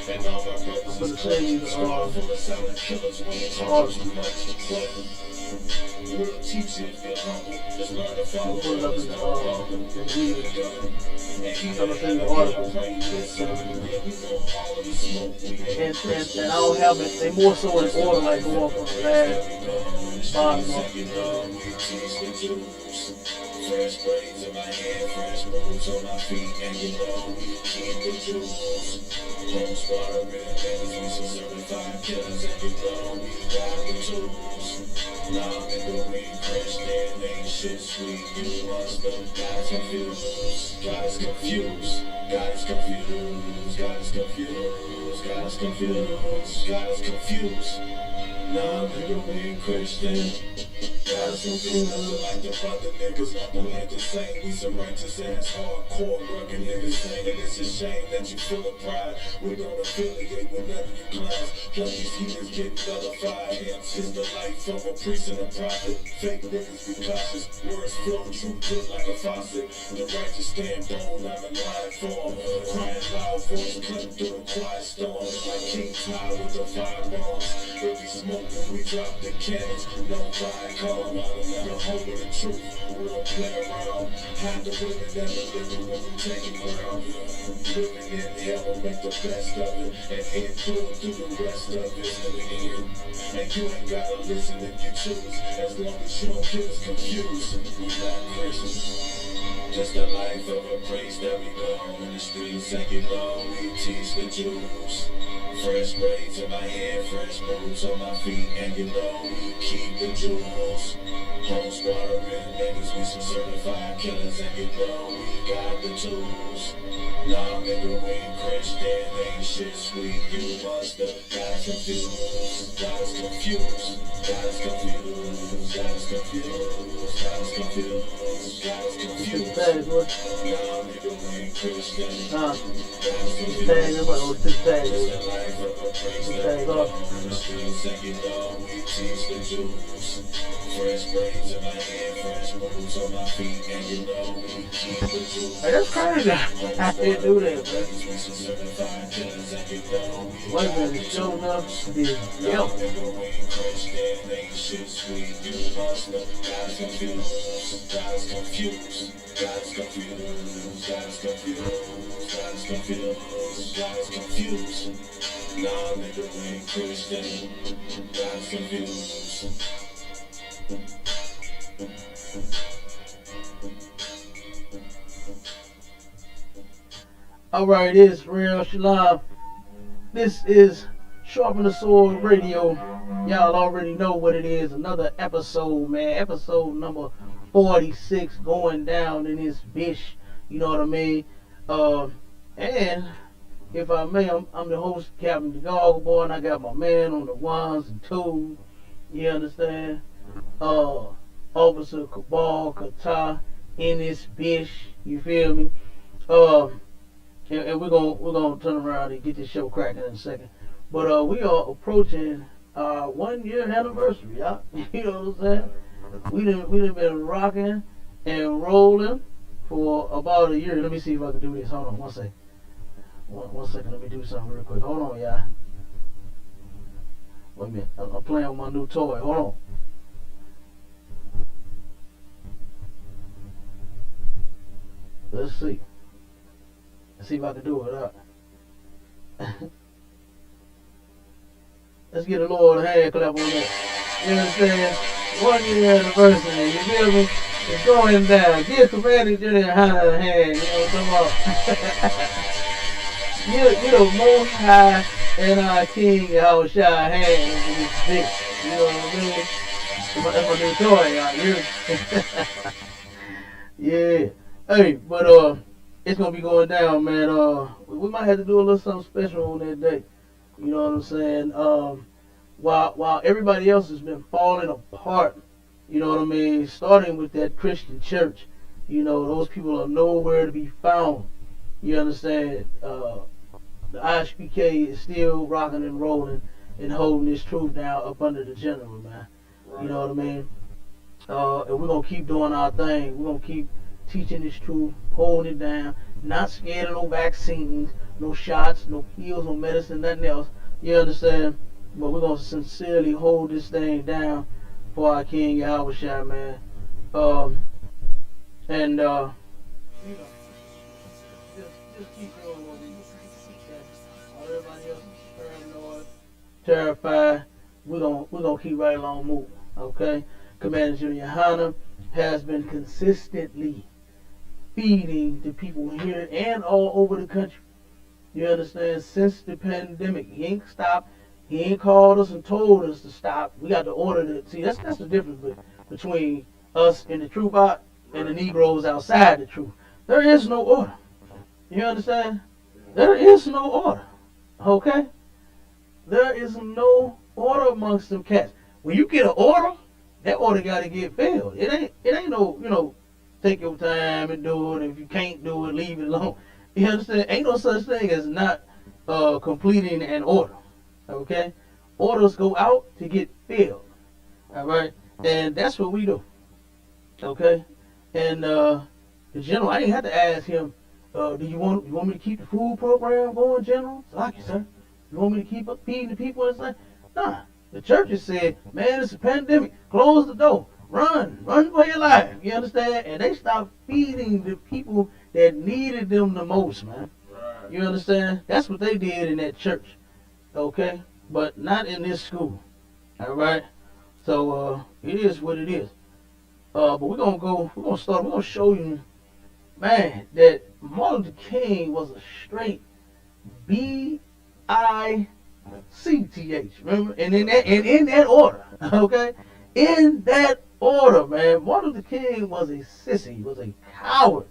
I'm gonna send you the article. We'll teach you if you're humble. Just learn to follow. Put it up in the video. I'm gonna send you the article. And I don't have it. They more so in order, like go up from the last bottom up. Fresh braids in my hair, fresh boots on my feet, and you know we keep the jewels. Home squad of real niggas, we some certified killers, and you know we got the tools. Now nigga, we Christian, ain't shit sweet, you must have got confused. Got us confused, got us confused, got us confused, got us confused, got us confused. Now nigga, we Christian. Got us confused like the brother niggas who ain't the same. We some righteous ass, hardcore, rugged niggas saying it's a shame that you full of pride. We don't affiliate with none of you clowns. Plus these heathens getting nullified. Hence is the life of a priest and a prophet. Fake niggas be cautious. Words flow, truth good like a faucet. The righteous stand bold, I'm in line form. Crying loud, voice cutting through the quiet storm. Like King Ty with the firebombs. If we smoke when we drop the cannons, no fire call. The home of the truth, we don't play around. Hide the women that are living when we take it ground. Living in hell will make the best of it, and endure through the rest of it to the end. And you ain't gotta listen if you choose, as long as you don't get us confused. We not Christians. Just the life of a priest that we go in the streets, and you know we teach the Jews. Fresh braids in my hair, fresh boots on my feet, and you know we keep the jewels. Home squad of real niggas, we some certified killers, and you know we got the tools. Nah, nigga, we Christian, ain't shit sweet, you must have got us confused. Got us confused, got us confused, got us confused, got us confused, got us confused. Nah, nigga, we Christian. Fresh braids in my hair, fresh boots on my feet, and you know we keep the jewels. Hey, that's crazy. I didn't do that, bro. Wait a minute, showing up is yep. Ain't shit sweet, you must know. Got us confused, got us confused, got us confused, got us confused, got us confused, got us confused. Nah, nigga, we ain't Christian, got us confused. Alright, it's Real Shalom. This is Sharpen the Sword Radio. Y'all already know what it is. Another episode, man. Episode number 46 going down in this bitch. You know what I mean? And if I may, I'm the host, Captain the Goggle Boy, and I got my man on the ones and twos. You understand? Officer Cabal Qatar in this bitch. You feel me? And we're gonna turn around and get this show cracking in a second. But we are approaching our 1 year anniversary, y'all. You know what I'm saying? We done been rocking and rolling for about a year. Let me see if I can do this. Hold on one second. One second, let me do something real quick. Hold on, y'all. Wait a minute. I'm playing with my new toy. Hold on. Let's see. Let's see if I can do it up. Let's get a little hand clap on that. You understand? 1 year anniversary, you feel me? It's going down. Give Commander Junior a hand. You know what I'm talking about? You the most high and our king, our shy hand in this bitch. You know what I mean? That's my new toy, y'all. Yeah. Hey, but it's gonna be going down, man. We might have to do a little something special on that day. You know what I'm saying? While everybody else has been falling apart, you know what I mean? Starting with that Christian church, you know, those people are nowhere to be found. You understand? The IHPK is still rocking and rolling and holding this truth down up under the general, man. You know what I mean? And we're gonna keep doing our thing. We're gonna keep teaching this truth, holding it down, not scared of no vaccines, no shots, no pills, no medicine, nothing else. You understand? But we're gonna sincerely hold this thing down for our King Yahweh Shai, man. Um, and you know, just keep doing what we do. Okay? Everybody else is paranoid, terrified. We're gonna keep right along moving. Okay? Commander Junior Hanna has been consistently feeding the people here and all over the country. You understand? Since the pandemic, he ain't stopped. He ain't called us and told us to stop. We got to order to see. That's the difference between us and the truth out and the Negroes outside the truth. There is no order. You understand? There is no order. Okay? There is no order amongst them cats. When you get an order, that order got to get filled. It ain't no, take your time and do it. If you can't do it, leave it alone. You understand? Ain't no such thing as not completing an order. Okay? Orders go out to get filled. All right? And that's what we do. Okay? And the general, I didn't have to ask him, do you want me to keep the food program going, General? Like you, sir. You want me to keep up feeding the people and stuff? Nah. The churches said, man, it's a pandemic. Close the door. Run for your life. You understand? And they stopped feeding the people that needed them the most, man. Right. You understand? That's what they did in that church. Okay? But not in this school. All right? So it is what it is. But we're gonna show you, man, that Martin Luther King was a straight BICTH, remember? And in that order, okay? In that order, man, Martin Luther King was a sissy, he was a coward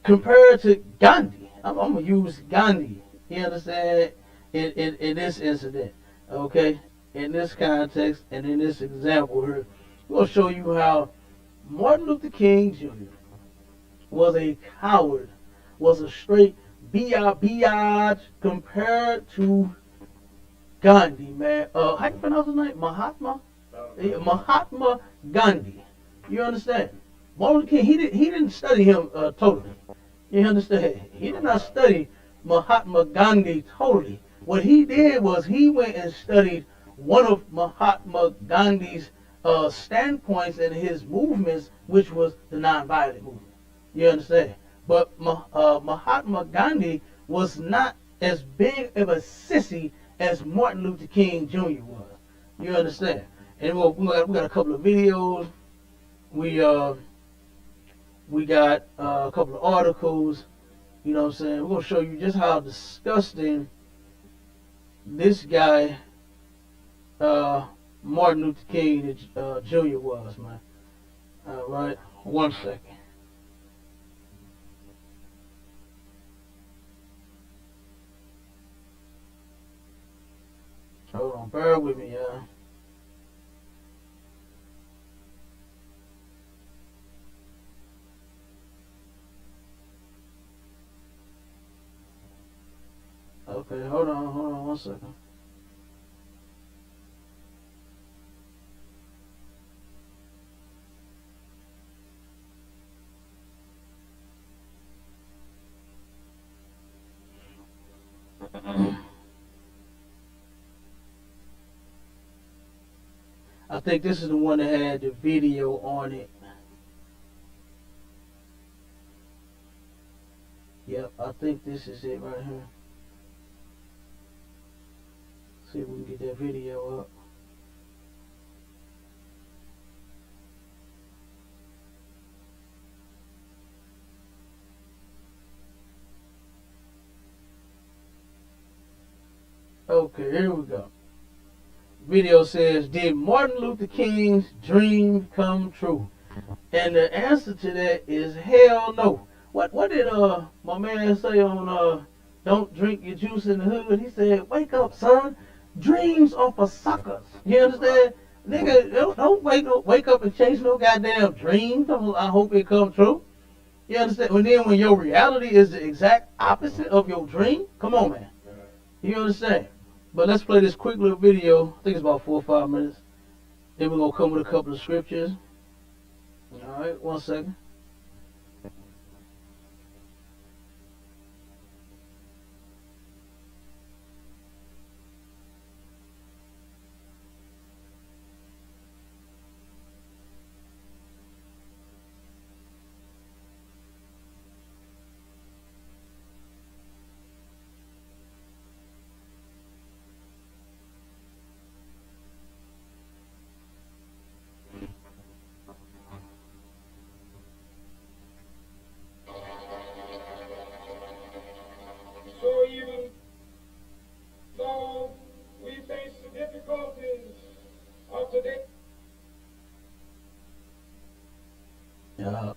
compared to Ghandi. I'm gonna use Ghandi, you understand, in this incident, okay? In this context and in this example here, we're gonna show you how Martin Luther King Jr. was a coward, was a straight biatch compared to Ghandi, man. How you pronounce his name? Mahatma Ghandi. You understand? Martin Luther King, he didn't study him totally. You understand? He did not study Mahatma Ghandi totally. What he did was he went and studied one of Mahatma Gandhi's standpoints and his movements, which was the nonviolent movement. You understand? But Mahatma Gandhi was not as big of a sissy as Martin Luther King Jr. was. You understand? And we got a couple of videos. We got a couple of articles. You know what I'm saying? We're gonna show you just how disgusting this guy, Martin Luther King Jr. was, man. All right, 1 second. Hold on, bear with me, y'all. Okay, hold on 1 second. I think this is the one that had the video on it. Yep, I think this is it right here. See if we can get that video up. Okay, here we go. Video says, did Martin Luther King's dream come true? And the answer to that is hell no. What did my man say on Don't Drink Your Juice in the Hood? He said, wake up, son. Dreams are for suckers. You understand? Nigga, don't wake up and chase no goddamn dream. I hope it come true. You understand? And then when your reality is the exact opposite of your dream, come on, man. You understand? But let's play this quick little video. I think it's about 4 or 5 minutes. Then we're going to come with a couple of scriptures. All right, 1 second.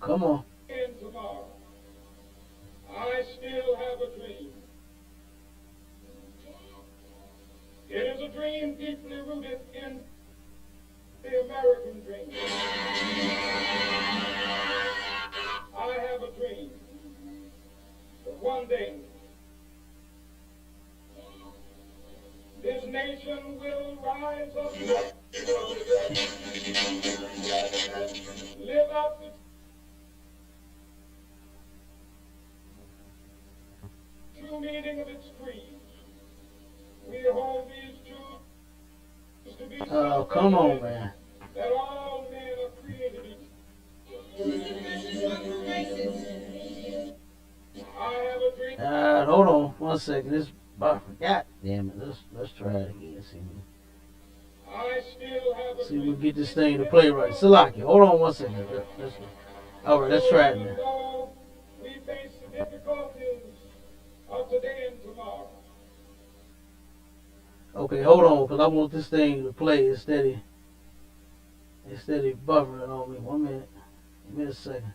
Come on. And tomorrow, I still have a dream. It is a dream deeply rooted in the American dream. I have a dream that one day this nation will rise up, live out the true meaning of its creed. We hold these truths to be Oh, come on, man. that all men are created equal. I have a dream. Hold on 1 second. This buffer. God damn it. Let's try it again. I still have a See if we dream. can get this thing to play right. Salaki, hold on 1 second. All right, let's try it Even now. though we face the difficulties of today and tomorrow. Okay, hold on, because I want this thing to play instead of buffering on me. 1 minute. Give me a second.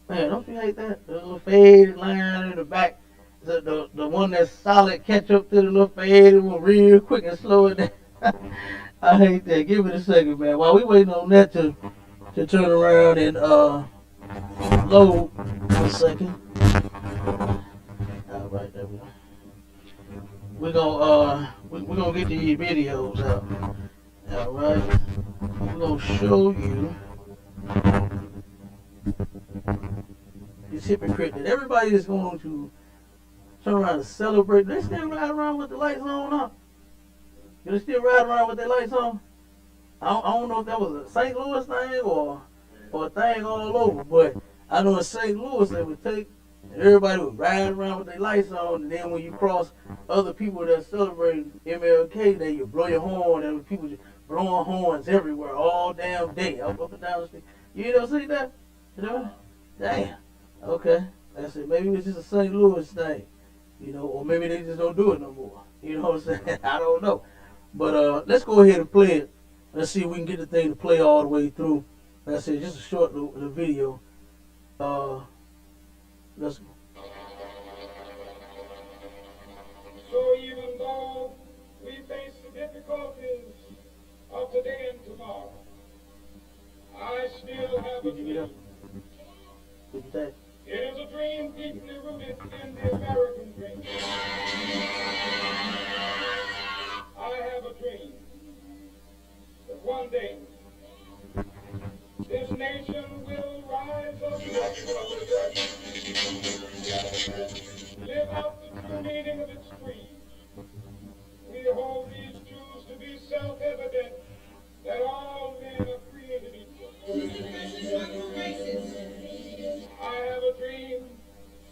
Man, don't you hate that? The little faded line in the back. The one that's solid catch up to the little faded one real quick and slow it down. I hate that. Give it a second, man. While we waiting on that to turn around and load. 1 second. All right, there we go. We're gonna get these videos out. All right. We're gonna show you this hypocrite that everybody is going to turn around and celebrate. They still ride around with the lights on, huh? Do they still ride around with their lights on? I don't know if that was a St. Louis thing or a thing all over, but I know in St. Louis they would take everybody would ride around with their lights on, and then when you cross other people that celebrate MLK Day, you blow your horn, and people just blowing horns everywhere all damn day, up and down the street. You never see that? You know? Damn. Okay. Like I said, maybe it's just a St. Louis thing, or maybe they just don't do it no more. You know what I'm saying? I don't know. But let's go ahead and play it. Let's see if we can get the thing to play all the way through. Like I said, just a short little video. Let's go. So even though we face the difficulties of today and tomorrow, I still have a dream. It is a dream deeply rooted in the American dream. I have a dream that one day this nation will rise up, live out the true meaning of its creed. We hold these truths to be self-evident that all men are created equal. I have a dream,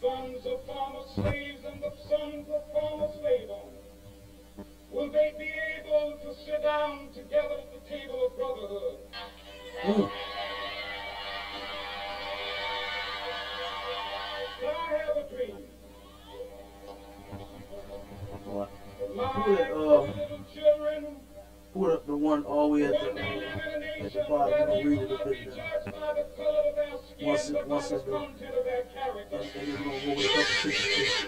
sons of former slaves and the sons of former slave owners, will they be able to sit down together at the table of brotherhood? I have a dream. What? My little children Put up the one all the way one day live in a at nation the bottom. where We'll they read will it a not be bit down. judged by the color of their skin, but by the the content of their character. we're gonna go with a couple pictures too.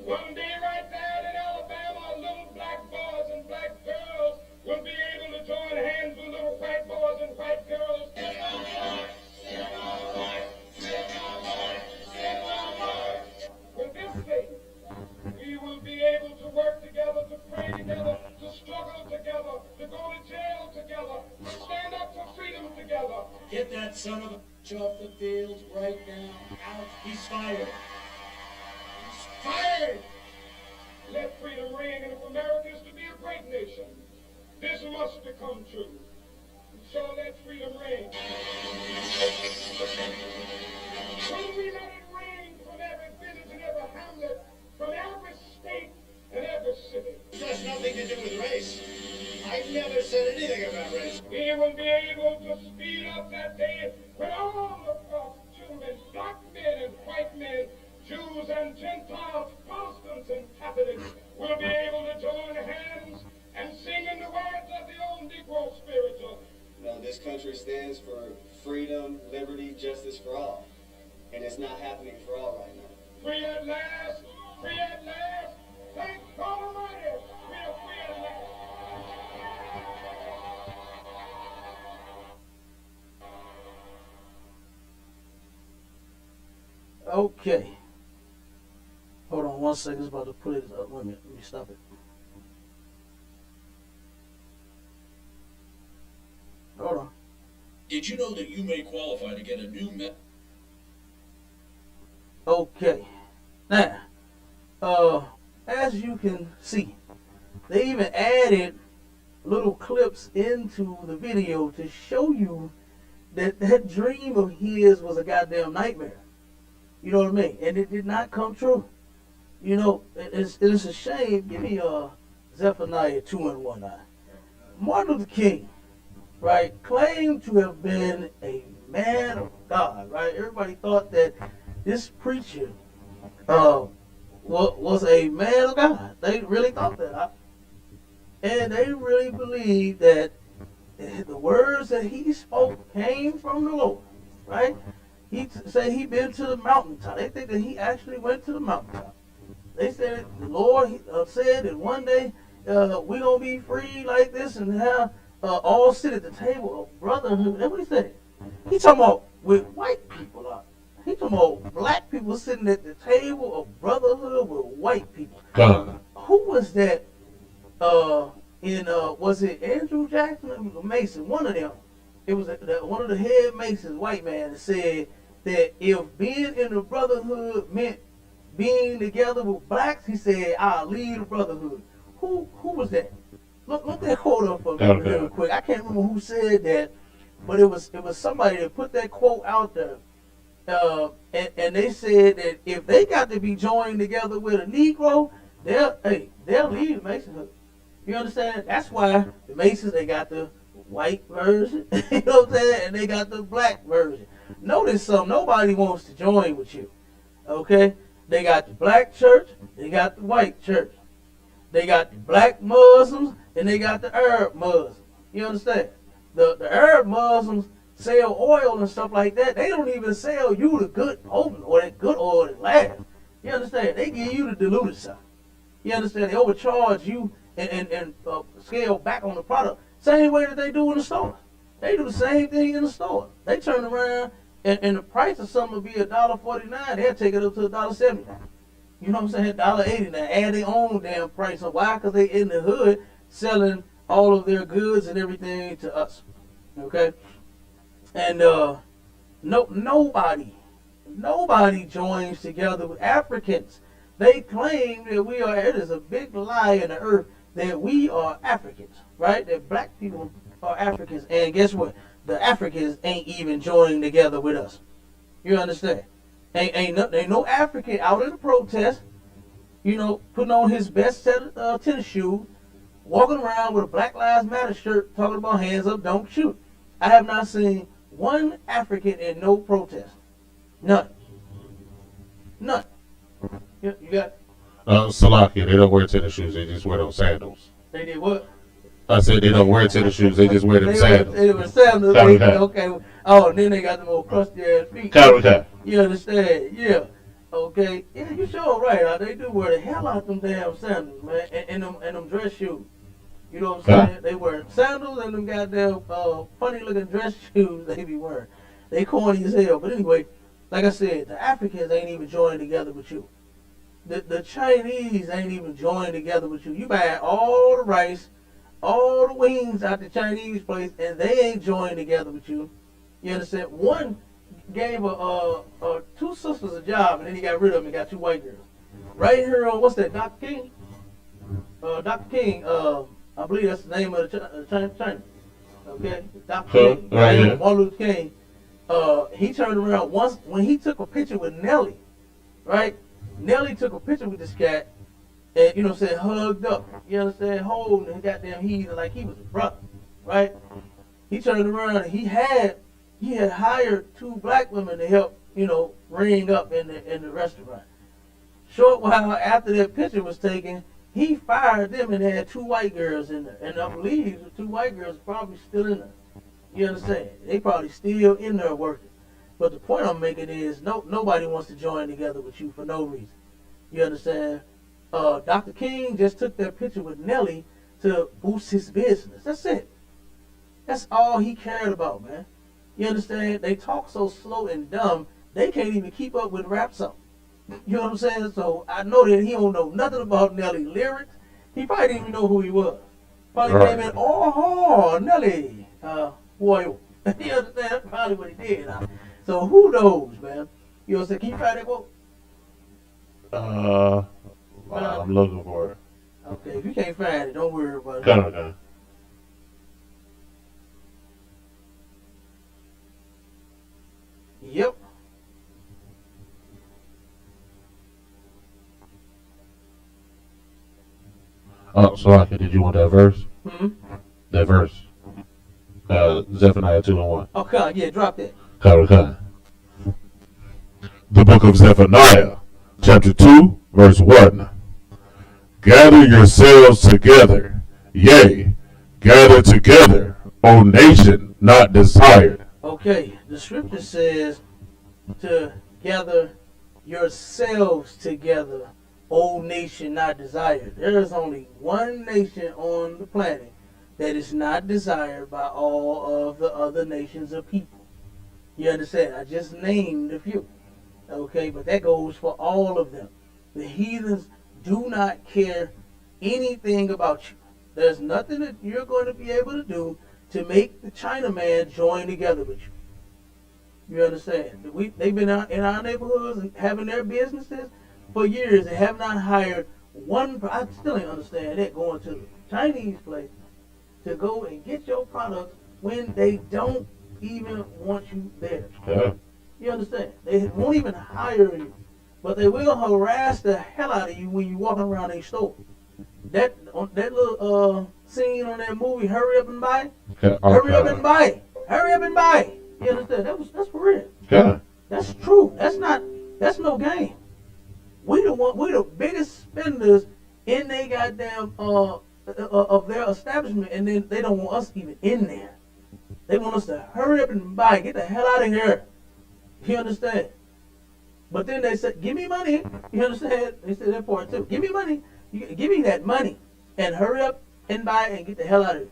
One day right there in Alabama, little black boys and black girls will be able to join hands with little white boys and white girls. With this faith, we will be able to work together, to pray together, to struggle together, to go to jail together, to stand up for freedom together. Get that son of a bitch off the field right now. Out. He's fired. He's fired! Let freedom ring, and if America is to be a great nation, this must become true. So let freedom ring. When we let it ring from every village and every hamlet, from every state and every city, This has nothing to do with race. I never said anything about race. we will be able to speed up that day when all of us children, black men and white men, Jews and Gentiles, Protestants and Catholics will be able to join hands and sing in the words of the old Negro spiritual. No, this country stands for freedom, liberty, justice for all. And it's not happening for all right now. Free at last, free at last. Thank God Almighty, we are free at last. Okay. Hold on 1 second. It's about to put it up. Wait a minute. Let me stop it. Hold on. Did you know that you may qualify to get a new Okay. Now, as you can see, they even added little clips into the video to show you that that dream of his was a goddamn nightmare. You know what I mean? And it did not come true. You know, it's a shame. Give me Zephaniah 2:1. Martin Luther King, right, claimed to have been a man of God, right? Everybody thought that this preacher was a man of God. They really thought that. And they really believed that the words that he spoke came from the Lord, right? He said he been to the mountaintop. They think that he actually went to the mountaintop. They said the Lord said that one day we're going to be free like this and have all sit at the table of brotherhood. That's what he said. He talking about with white people up. He talking about black people sitting at the table of brotherhood with white people. Who was that? Was it Andrew Jackson or Mason? One of them. It was one of the head Masons, white man, that said that if being in the brotherhood meant being together with blacks, he said, I'll leave the brotherhood. Who was that? Look that quote up for me real quick. I can't remember who said that, but it was somebody that put that quote out there. And they said that if they got to be joined together with a Negro, they'll leave the Masonhood. You understand? That's why the Masons, they got the white version, you know what I'm saying? And they got the black version. Notice something, nobody wants to join with you. Okay? They got the black church, they got the white church. They got the black Muslims, and they got the Arab Muslims. You understand? The Arab Muslims sell oil and stuff like that. They don't even sell you the good potent or that good oil that lasts. You understand? They give you the diluted stuff. You understand? They overcharge you and scale back on the product. Same way that they do in the store. They do the same thing in the store. They turn around and the price of something will be $1.49. They'll take it up to $1.79. You know what I'm saying? $1.89. Add their own damn price. So why? Because they in the hood selling all of their goods and everything to us. Okay? And nobody joins together with Africans. They claim that it is a big lie in the earth that we are Africans, right? That black people are Africans. And guess what? The Africans ain't even joining together with us. You understand? Ain't no African out in the protest, you know, putting on his best set of tennis shoes, walking around with a Black Lives Matter shirt, talking about hands up, don't shoot. I have not seen one African in no protest. None. You got Salakia, they don't wear tennis shoes, they just wear those sandals. They did what? I said they don't wear tennis shoes, they just wear them sandals. They wear sandals. Okay. Oh, and then they got them old crusty ass feet. You understand? Yeah. Okay. Yeah, you sure right. They do wear the hell out them damn sandals, man, and them dress shoes. You know what I'm saying? They wear sandals and them goddamn funny looking dress shoes they be wearing. They corny as hell. But anyway, like I said, the Africans ain't even joining together with you. The Chinese ain't even joining together with you. You buy all the rice, all the wings out the Chinese place, and they ain't joining together with you. You understand? One gave two sisters a job, and then he got rid of them and got two white girls. Right here on, what's that, Dr. King? Dr. King, I believe that's the name of the China. Okay? Dr. King, Martin Luther King, he turned around once when he took a picture with Nelly, right? Nelly took a picture with this cat, and you know what I'm saying, hugged up. You understand? Holding his goddamn heathen like he was a brother, right? He turned around and he had hired two black women to help, you know, ring up in the restaurant. Short while after that picture was taken, he fired them and had 2 white girls in there. And I believe the 2 white girls are probably still in there. You understand? They probably still in there working. But the point I'm making is nobody wants to join together with you for no reason. You understand? Dr. King just took that picture with Nelly to boost his business. That's it. That's all he cared about, man. You understand? They talk so slow and dumb, they can't even keep up with rap songs. You know what I'm saying? So I know that he don't know nothing about Nelly lyrics. He probably didn't even know who he was. Probably came in, oh, Nelly, boy. You understand? That's probably what he did. So who knows, man? You know what I'm saying? Can you try that quote? I'm looking for it. Okay, if you can't find it, don't worry about it. Okay. Yep. Oh, so did you want that verse? Hmm. That verse. Zephaniah 2 and 1. Okay, yeah, drop that. Okay. The book of Zephaniah, chapter 2, verse 1. Gather yourselves together, yea, gather together, O nation not desired. Okay, the scripture says to gather yourselves together, O nation not desired. There is only one nation on the planet that is not desired by all of the other nations of people. You understand? I just named a few. Okay, but that goes for all of them. The heathens do not care anything about you. There's nothing that you're going to be able to do to make the Chinaman join together with you. You understand? They've been out in our neighborhoods and having their businesses for years and have not hired one. I still ain't understand that, going to the Chinese place to go and get your products when they don't even want you there. Yeah. You understand? They won't even hire you, but they will harass the hell out of you when you're walking around a store. That little scene on that movie, Hurry Up and Buy. Okay. Hurry up and buy. Hurry up and buy. You understand? That's for real. Yeah. That's true. That's no game. We the biggest spenders in they goddamn of their establishment, and then they don't want us even in there. They want us to hurry up and buy, get the hell out of here. You understand? But then they said, give me money. You understand? They said that part too. Give me money. Give me that money and hurry up and buy and get the hell out of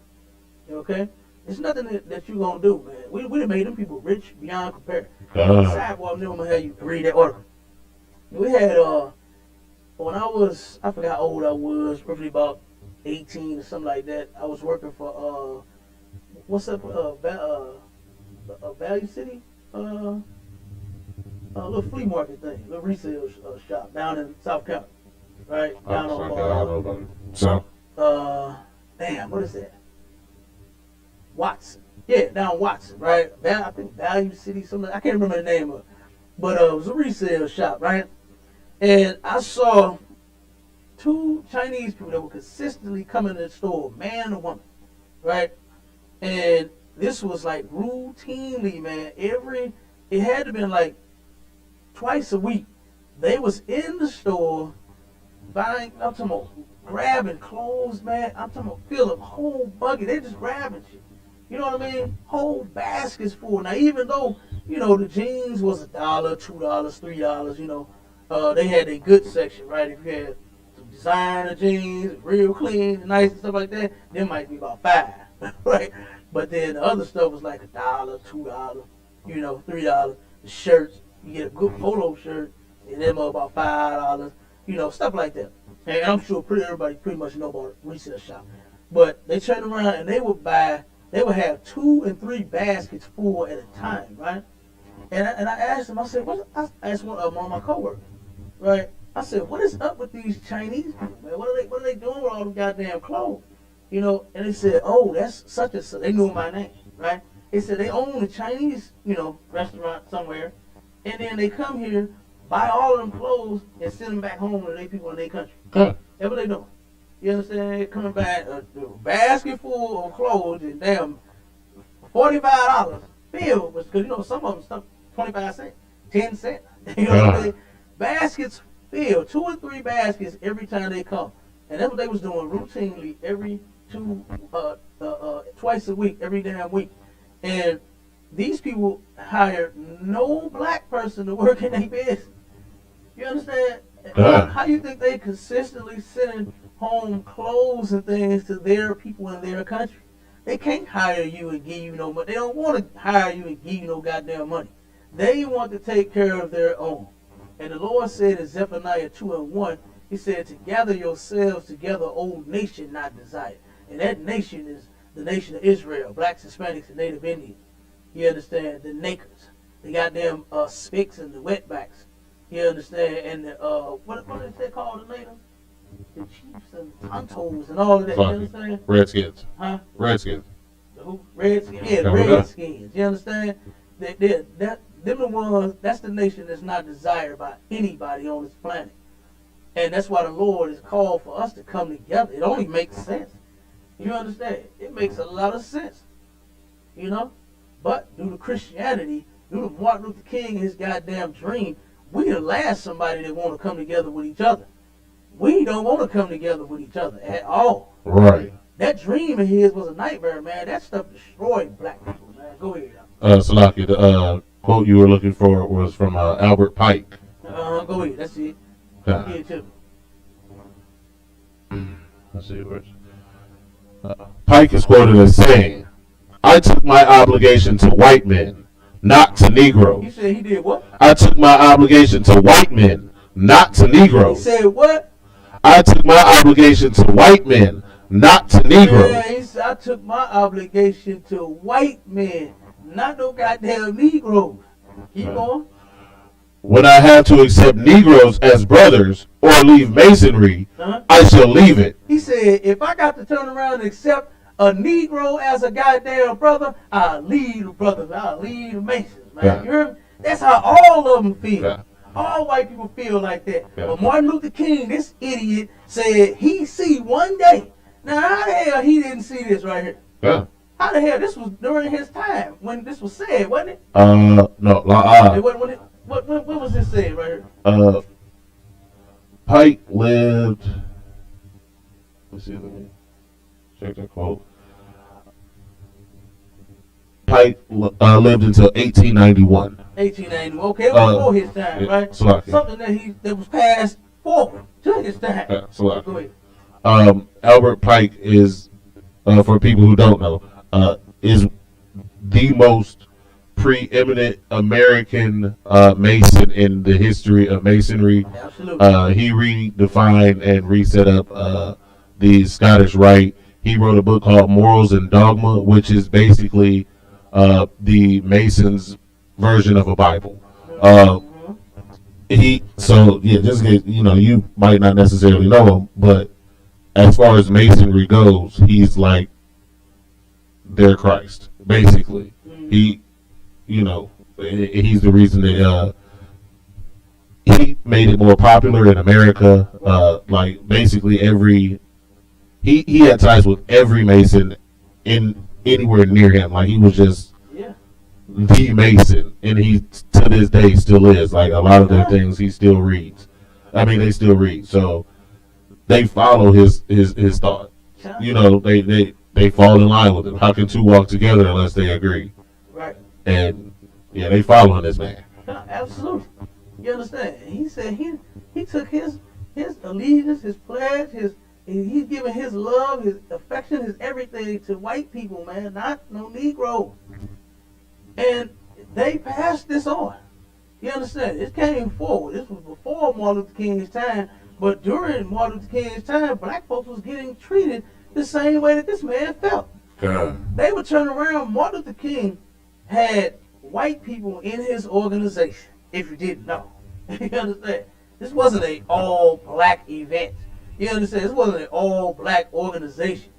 here. Okay? It's nothing that you're going to do, man. We done made them people rich beyond compare. Sidewalk, never going to have you read that article. We had, when I forgot how old I was, roughly about 18 or something like that. I was working for, Value City? A little flea market thing, a little resale shop down in South County, right? Down on, So? Damn, what is that? Watson. Yeah, down Watson, right? I think Value City, something. I can't remember the name of it. But it was a resale shop, right? And I saw 2 Chinese people that were consistently coming to the store, man and a woman, right? And this was like routinely, man. It had to have been like twice a week. They was in the store buying, I'm talking about grabbing clothes, man. I'm talking about filling whole buggy. They just grabbing shit. You know what I mean? Whole baskets full. Now, even though, the jeans was $1, $2, $3, they had a good section, right? If you had some designer jeans, real clean, nice and stuff like that, they might be about $5, right? But then the other stuff was like $1, $2, $3. The shirts, you get a good polo shirt, and them are about $5, stuff like that. And I'm sure everybody pretty much know about a resale shop. But they turn around and they would have 2 and 3 baskets full at a time, right? And I asked them, I said, I asked one of my coworkers, right? I said, what is up with these Chinese people, man? What are they doing with all them goddamn clothes? And they said, oh, that's such and such. They knew my name, right? They said they own a Chinese, restaurant somewhere, and then they come here, buy all of them clothes, and send them back home to their people in their country. Huh. That's what they doing. You understand? They're coming back, a basket full of clothes, and damn, $45 filled, because some of them stuff 25 cents, 10 cents. You know what I mean? Baskets fill 2 or 3 baskets every time they come. And that's what they was doing routinely twice a week, every damn week. And these people hired no black person to work in their business. You understand? How you think they consistently sending home clothes and things to their people in their country? They can't hire you and give you no money. They don't want to hire you and give you no goddamn money. They want to take care of their own. And the Lord said in Zephaniah 2:1, He said, to gather yourselves together, O nation not desired. And that nation is the nation of Israel, blacks, Hispanics, and Native Indians. You understand? The Nakers. They got them Spics and the wetbacks. You understand? And the, what is they called, the natives? The Chiefs and Tontos and all of that. You understand? Redskins. Huh? Redskins. The who? Redskins. Yeah, the Redskins. You understand? Them the ones, that's the nation that's not desired by anybody on this planet. And that's why the Lord is called for us to come together. It only makes sense. You understand? It makes a lot of sense. You know? But due to Christianity, due to Martin Luther King and his goddamn dream, we the last somebody that want to come together with each other. We don't want to come together with each other at all. Right. That dream of his was a nightmare, man. That stuff destroyed black people, man. Go ahead. Salaki, the quote you were looking for was from Albert Pike. Go ahead. That's it. Yeah. Give it to me. Let's see where Pike is quoted as saying, I took my obligation to white men, not to Negroes. You said he did what? I took my obligation to white men, not to Negroes. He said what? I took my obligation to white men, not to Negroes. Man, he said, I took my obligation to white men, not no goddamn Negroes. Keep going. When I have to accept Negroes as brothers or leave Masonry, I shall leave it. He said, if I got to turn around and accept a Negro as a goddamn brother, I'll leave the brothers. I'll leave the Masons, man. Yeah. You hear me? That's how all of them feel. Yeah. All white people feel like that. Yeah. But Martin Luther King, this idiot, said he see one day. Now, how the hell he didn't see this right here? Yeah. How the hell? This was during his time when this was said, wasn't it? No. When was this said right here? Pike lived. Let's see. Let me check that quote. Pike lived until 1891. 1891. Okay, it was before his time, yeah, right? Salaki. Something that was passed forward to his time. Yeah, Salaki. Go ahead. Albert Pike is, for people who don't know, is the most preeminent American Mason in the history of Masonry. Absolutely. He redefined and reset up the Scottish Rite. He wrote a book called Morals and Dogma, which is basically the Masons' version of a Bible. Just in case, you might not necessarily know him, but as far as Masonry goes, he's like their Christ, basically. He, he's the reason that he made it more popular in America. Like basically he had ties with every Mason in anywhere near him. Like he was just the Mason, and he to this day still is. Like a lot of their things he still reads. I mean, they still read, so they follow his thought. They fall in line with him. How can two walk together unless they agree? Right. And they following this man. Absolutely. You understand? He said he took his allegiance, his pledge, he's giving his love, his affection, his everything to white people, man, not no Negro. And they passed this on. You understand? It came forward. This was before Martin Luther King's time, but during Martin Luther King's time, black folks was getting treated the same way that this man felt. They would turn around. Martin Luther King had white people in his organization, if you didn't know. You understand? This wasn't an all-black event. You understand? This wasn't an all-black organization.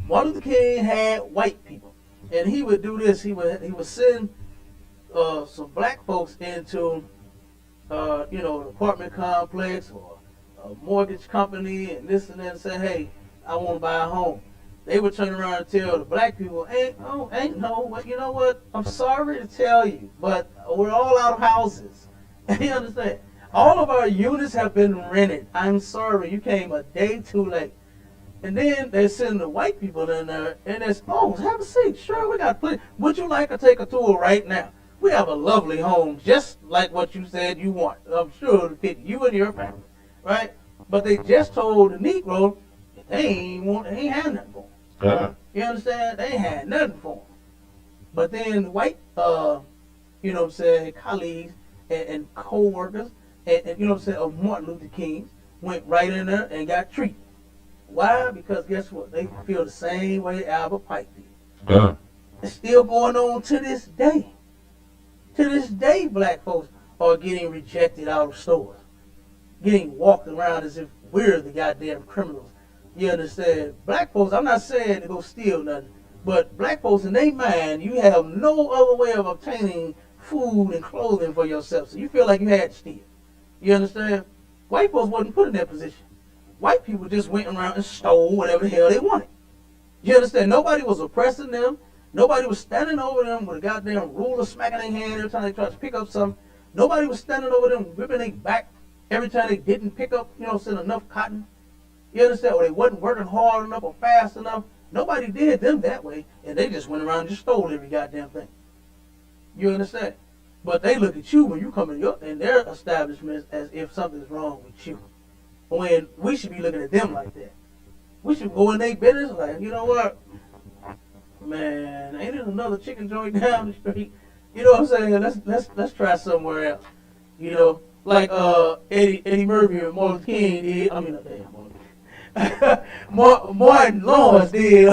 Martin Luther King had white people. And he would do this. He would send some black folks into, an apartment complex or a mortgage company and this and that and say, hey, I want to buy a home. They would turn around and tell the black people, you know what? I'm sorry to tell you, but we're all out of houses. You understand? All of our units have been rented. I'm sorry, you came a day too late. And then they send the white people in there, and it's, oh, have a seat. Sure, we got plenty. Would you like to take a tour right now? We have a lovely home, just like what you said you want. I'm sure it'll fit you and your family, right? But they just told the Negro that they ain't had nothing for them. Uh-huh. You understand? They ain't had nothing for them. But then the white, you know what I'm saying, colleagues and co-workers, and you know what I'm saying, of Martin Luther King, went right in there and got treated. Why? Because guess what? They feel the same way Albert Pike did. Uh-huh. It's still going on to this day. To this day, black folks are getting rejected out of stores, getting walked around as if we're the goddamn criminals. You understand? Black folks, I'm not saying to go steal nothing, but black folks in their mind, you have no other way of obtaining food and clothing for yourself, so you feel like you had to steal. You understand? White folks wasn't put in that position. White people just went around and stole whatever the hell they wanted. You understand? Nobody was oppressing them. Nobody was standing over them with a goddamn ruler smacking their hand every time they tried to pick up something. Nobody was standing over them whipping their back every time they didn't pick up, you know, enough cotton. You understand? Or they wasn't working hard enough or fast enough. Nobody did them that way, and they just went around and just stole every goddamn thing. You understand? But they look at you when you come in their establishments as if something's wrong with you. When we should be looking at them like that. We should go in their business like, you know what? Man, ain't it another chicken joint down the street? You know what I'm saying? Let's try somewhere else. You know, like Eddie Murphy and Martin King did. I mean, Martin Lawrence did.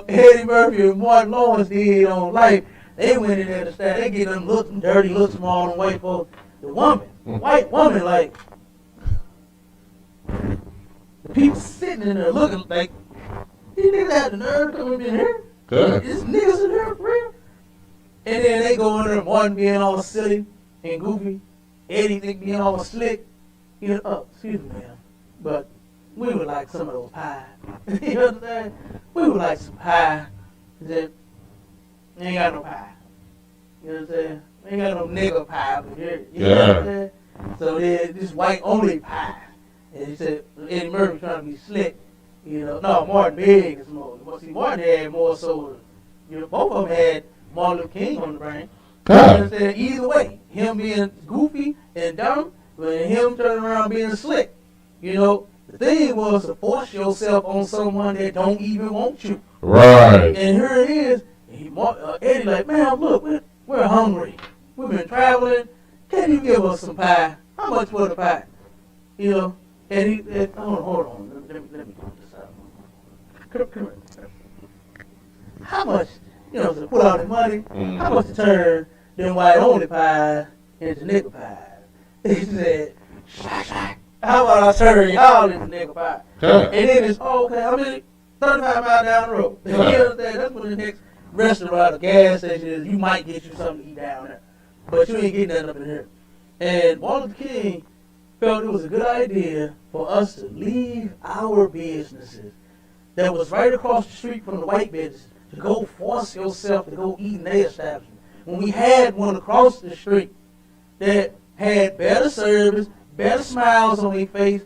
Eddie Murphy and Martin Lawrence did on Life. They went in there to start. They get them looking dirty, look small, and white folks. The white woman, like the people sitting in there looking like. These niggas had the nerve to come in here. Good. These niggas in here for real. And then they go in there, Martin being all silly and goofy, Eddie being all slick. You know, oh, excuse me, man. But we would like some of those pies. You know what I'm saying? We would like some pie. That ain't got no pie. You know what I'm saying? Ain't got no nigga pie over here. You know what I'm saying? So then this white only pie. And he said Eddie Murphy trying to be slick. You know, no, Martin big is more. See, Martin had more so. You know, both of them had Martin Luther King on the brain. You understand? Either way, him being goofy and dumb, and him turning around being slick. You know, the thing was to force yourself on someone that don't even want you. Right. And here it is. Eddie like, man, look, we're hungry. We've been traveling. Can you give us some pie? How much for the pie? You know, and hold on. Let me do this out. Come here. How much, you know, to put out the money, how much to turn them white only pies into nigga pies? He said, how about I turn y'all into nigga pie? And then it's, okay, I mean, 35 miles down the road. You understand? That's what the next restaurant or gas station is. You might get you something to eat down there. But you ain't getting nothing up in here. And Martin Luther King felt it was a good idea for us to leave our businesses that was right across the street from the white business to go force yourself to go eat in their establishment. When we had one across the street that had better service, better smiles on their face,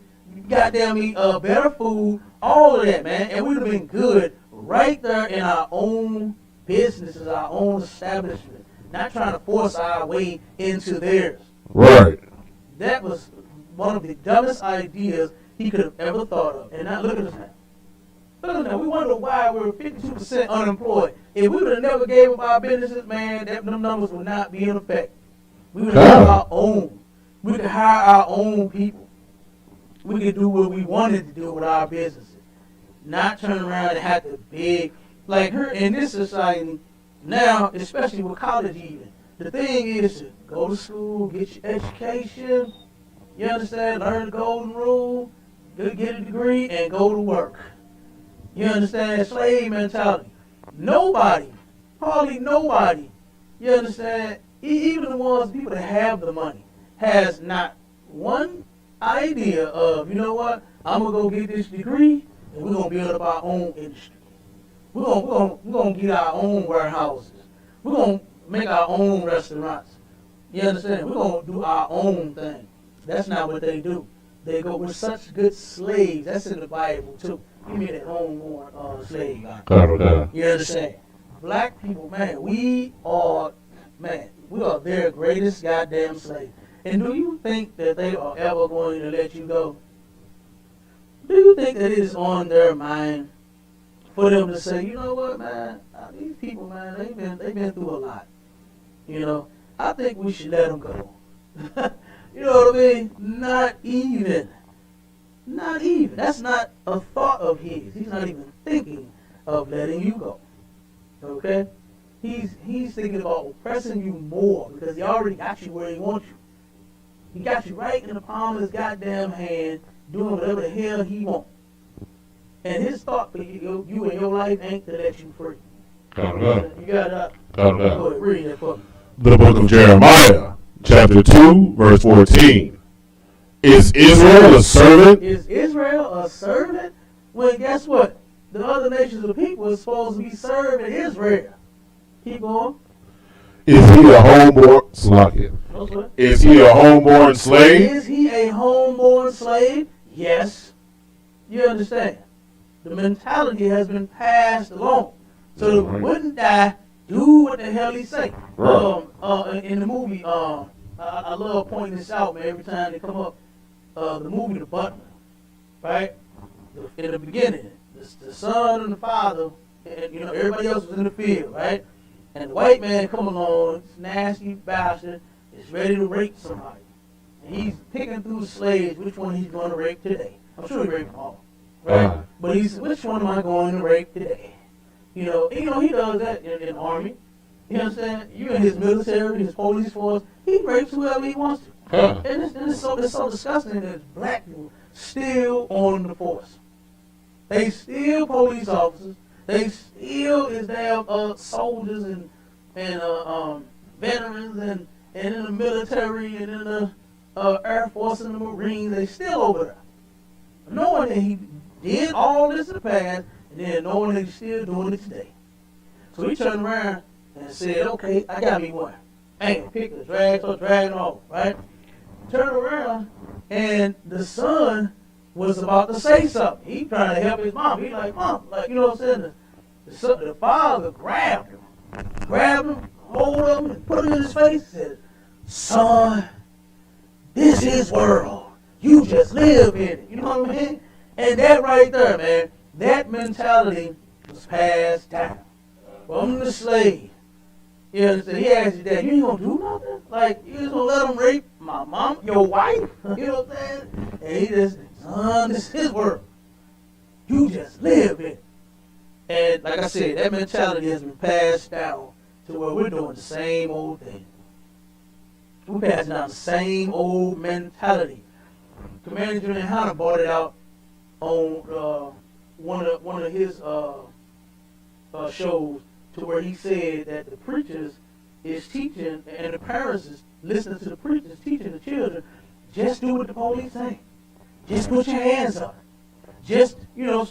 goddamn eat better food, all of that, man. And we'd have been good right there in our own businesses, our own establishment, not trying to force our way into theirs. Right. That was one of the dumbest ideas he could have ever thought of. And now look at us now. Look at us now. We wonder why we're 52% unemployed. If we would have never gave up our businesses, man, them numbers would not be in effect. We would have our own. We could hire our own people. We could do what we wanted to do with our businesses. Not turn around and have to beg. Like her in this society now, especially with college even, the thing is to go to school, get your education, you understand, learn the golden rule, get a degree, and go to work. You understand? Slave mentality. Nobody, hardly nobody, you understand, even the ones, people that have the money, has not one idea of, you know what, I'm going to go get this degree, and we're going to build up our own industry. We're gonna get our own warehouses. We're going to make our own restaurants. You understand? We're going to do our own thing. That's not what they do. They go with such good slaves. That's in the Bible, too. Give me that homeborn slave guy. You understand? Black people, man, we are their greatest goddamn slave. And do you think that they are ever going to let you go? Do you think that it is on their mind for them to say, you know what, man, these people, man, they've been through a lot. You know, I think we should let them go. You know what I mean? Not even. That's not a thought of his. He's not even thinking of letting you go. Okay? He's thinking about oppressing you more because he already got you where he wants you. He got you right in the palm of his goddamn hand, doing whatever the hell he wants. And his thought for you and your life ain't to let you free. You got to go ahead, read that for me. The book of Jeremiah, chapter 2, verse 14. Is Israel a servant? Is Israel a servant? Well, guess what? The other nations of people are supposed to be serving Israel. Keep going. Is he a homeborn slave? Is he a homeborn slave? Is he a homeborn slave? Yes. You understand? The mentality has been passed along. So the wouldn't die, do what the hell he say. In the movie, I love pointing this out, man, every time they come up. The movie The Butler, right? In the beginning, the son and the father, and you know, everybody else was in the field, right? And the white man come along, this nasty bastard, is ready to rape somebody. And he's picking through the slaves, which one he's going to rape today. I'm sure he raped them all, right? But he's, which one am I going to rape today? You know, he does that in the army. You understand? You in his military, his police force, he rapes whoever he wants to. And it's so disgusting that black people still on the force. They still police officers. They still is damn soldiers and veterans and in the military and in the Air Force and the Marines. They still over there, knowing that he did all this in the past, and then knowing that he's still doing it today. So he turned around and said, "Okay, I got me one." Bang, pick the dragging off, right? Turned around, and the son was about to say something. He trying to help his mom. He like, "Mom," like, you know what I'm saying? The father grabbed him, hold him, and put him in his face and said, "Son, this is world. You just live in it." You know what I mean? And that right there, man, that mentality was passed down from the slave. You understand? He asked his dad, "You ain't gonna do nothing? Like, you just gonna let him rape my mom, your wife?" You know what I'm saying? And he just, "Son, this is his world. You just live in it." And like I said, that mentality has been passed down to where we're doing the same old thing. We're passing down the same old mentality. Commander General Hunter brought it out on one of his shows, to where he said that the preachers is teaching, and the parents is listening to the preachers teaching the children, just do what the police say. Just put your hands up. Just,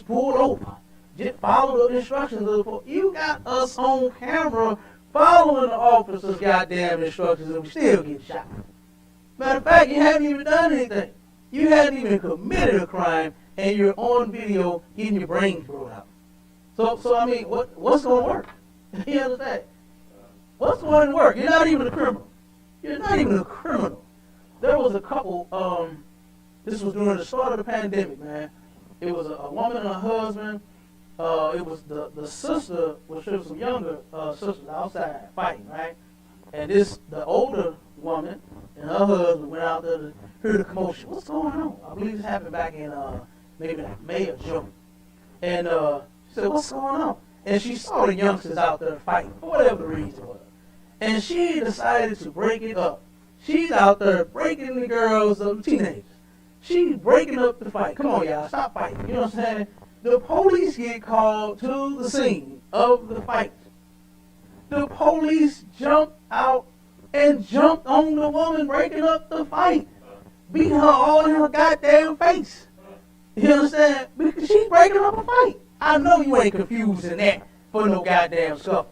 pull over. Just follow the instructions of the police. You got us on camera following the officer's goddamn instructions, and we still get shot. Matter of fact, you haven't even done anything. You hadn't even committed a crime, and you're on video getting your brains blown out. So I mean, what's going to work? You understand? What's going to work? You're not even a criminal. You're not even a criminal. There was a couple, this was during the start of the pandemic, man. It was a woman and her husband. It was the sister, well, she was some younger sisters outside fighting, right? And the older woman and her husband went out there to hear the commotion. What's going on? I believe this happened back in maybe like May or June. And she said, "What's going on?" And she saw the youngsters out there fighting for whatever the reason was. And she decided to break it up. She's out there breaking the girls up, teenagers. She's breaking up the fight. Come on, y'all, stop fighting. You know what I'm saying? The police get called to the scene of the fight. The police jumped out and jumped on the woman breaking up the fight, beating her all in her goddamn face. You understand? Because she's breaking up a fight. I know you ain't confused in that for no goddamn scuffle.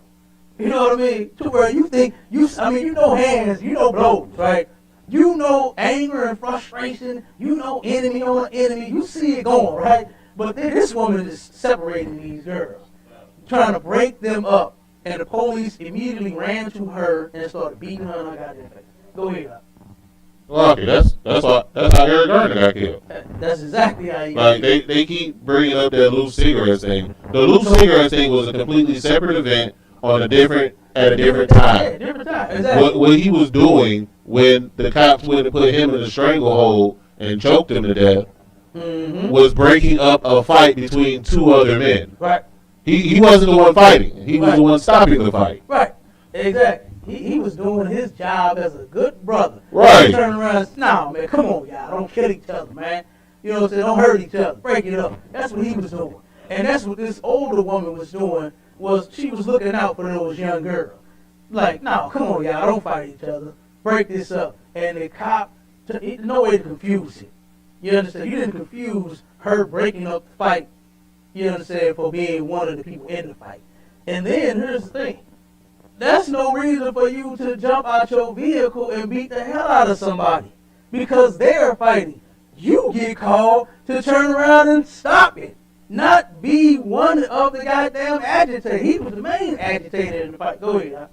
You know what I mean? To where you think, you know hands, you know blows, right? You know anger and frustration, you know enemy on enemy, you see it going, right? But then this woman is separating these girls, trying to break them up. And the police immediately ran to her and started beating her in her goddamn face. Go ahead. Lucky, that's how Eric Garner got killed. That's exactly how you Like they keep bringing up that loose cigarettes thing. The loose cigarettes thing was a completely separate event at a different time. Yeah, different time. Exactly. What he was doing when the cops went to put him in a stranglehold and choked him to death was breaking up a fight between two other men. Right. He wasn't the one fighting. He was the one stopping the fight. Right. Exactly. He was doing his job as a good brother. Right. He turned around and said, "No, man, come on, y'all. Don't kill each other, man. You know what I'm saying? Don't hurt each other. Break it up." That's what he was doing. And that's what this older woman was doing, was she was looking out for those young girls. Like, "No, come on, y'all. Don't fight each other. Break this up." And the cop, no way to confuse it. You understand? You didn't confuse her breaking up the fight, you understand, for being one of the people in the fight. And then, here's the thing. That's no reason for you to jump out your vehicle and beat the hell out of somebody because they're fighting. You get called to turn around and stop it, not be one of the goddamn agitators. He was the main agitator in the fight. Go ahead, huh?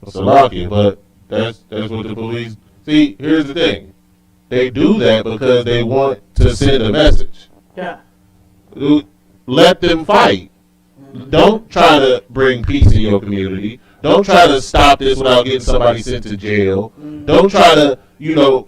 It's lucky, but that's what the police. See, here's the thing. They do that because they want to send a message. Yeah. Let them fight. Don't try to bring peace in your community. Don't try to stop this without getting somebody sent to jail. Don't try to,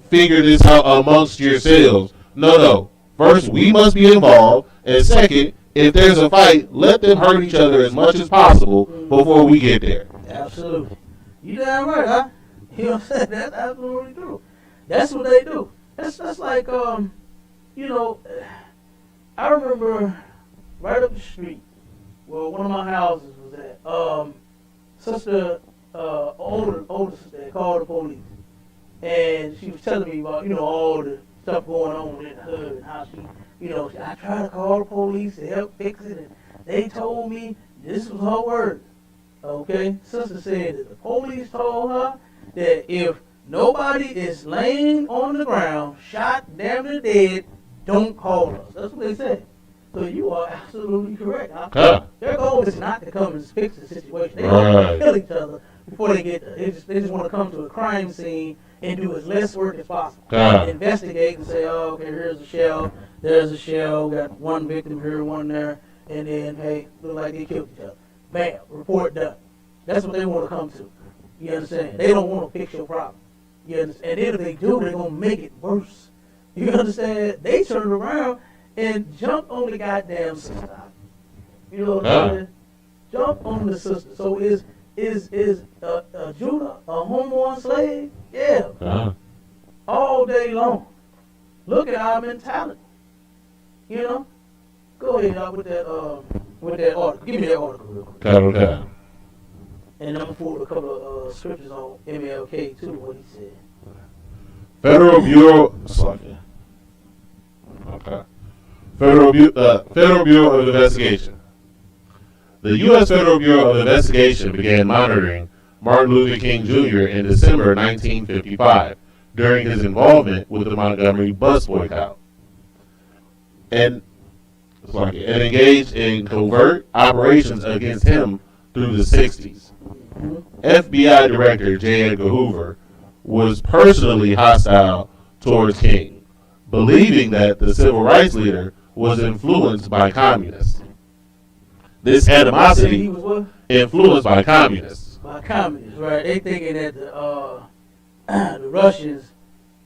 figure this out amongst yourselves. No. First, we must be involved. And second, if there's a fight, let them hurt each other as much as possible before we get there. Absolutely. You damn right, huh? You know what I'm saying? That's absolutely true. That's what they do. That's like, I remember right up the street where one of my houses was at, older sister had called the police. And she was telling me about, all the stuff going on in the hood and how she, I tried to call the police to help fix it and they told me this was her word. Okay? Sister said that the police told her that if nobody is laying on the ground, shot, damn near dead, don't call us. That's what they said. So you are absolutely correct. Huh? Their goal is not to come and fix the situation. They don't want to kill each other before they get there. They just want to come to a crime scene and do as less work as possible. Investigate and say, oh, okay, here's a shell, there's a shell, got one victim here, one there, and then, hey, look like they killed each other. Bam, report done. That's what they want to come to. You understand? They don't want to fix your problem. You understand? And if they do, they're going to make it worse. You understand? They turned around and jumped on the goddamn sister. You know what I'm saying? Jump on the sister. So is Judah a homo slave? Yeah. All day long. Look at our mentality. Go ahead with that article. Give me that article real quick. Okay. And I'm gonna pull a couple of scriptures on MLK too. What he said. Federal Bureau. Okay. Federal Bureau of Investigation. The U.S. Federal Bureau of Investigation began monitoring Martin Luther King Jr. in December 1955 during his involvement with the Montgomery bus boycott, and engaged in covert operations against him through the 60s. FBI Director J. Edgar Hoover was personally hostile towards King, believing that the civil rights leader was influenced by communists. This animosity influenced by communists. By communists, right? They thinking that the Russians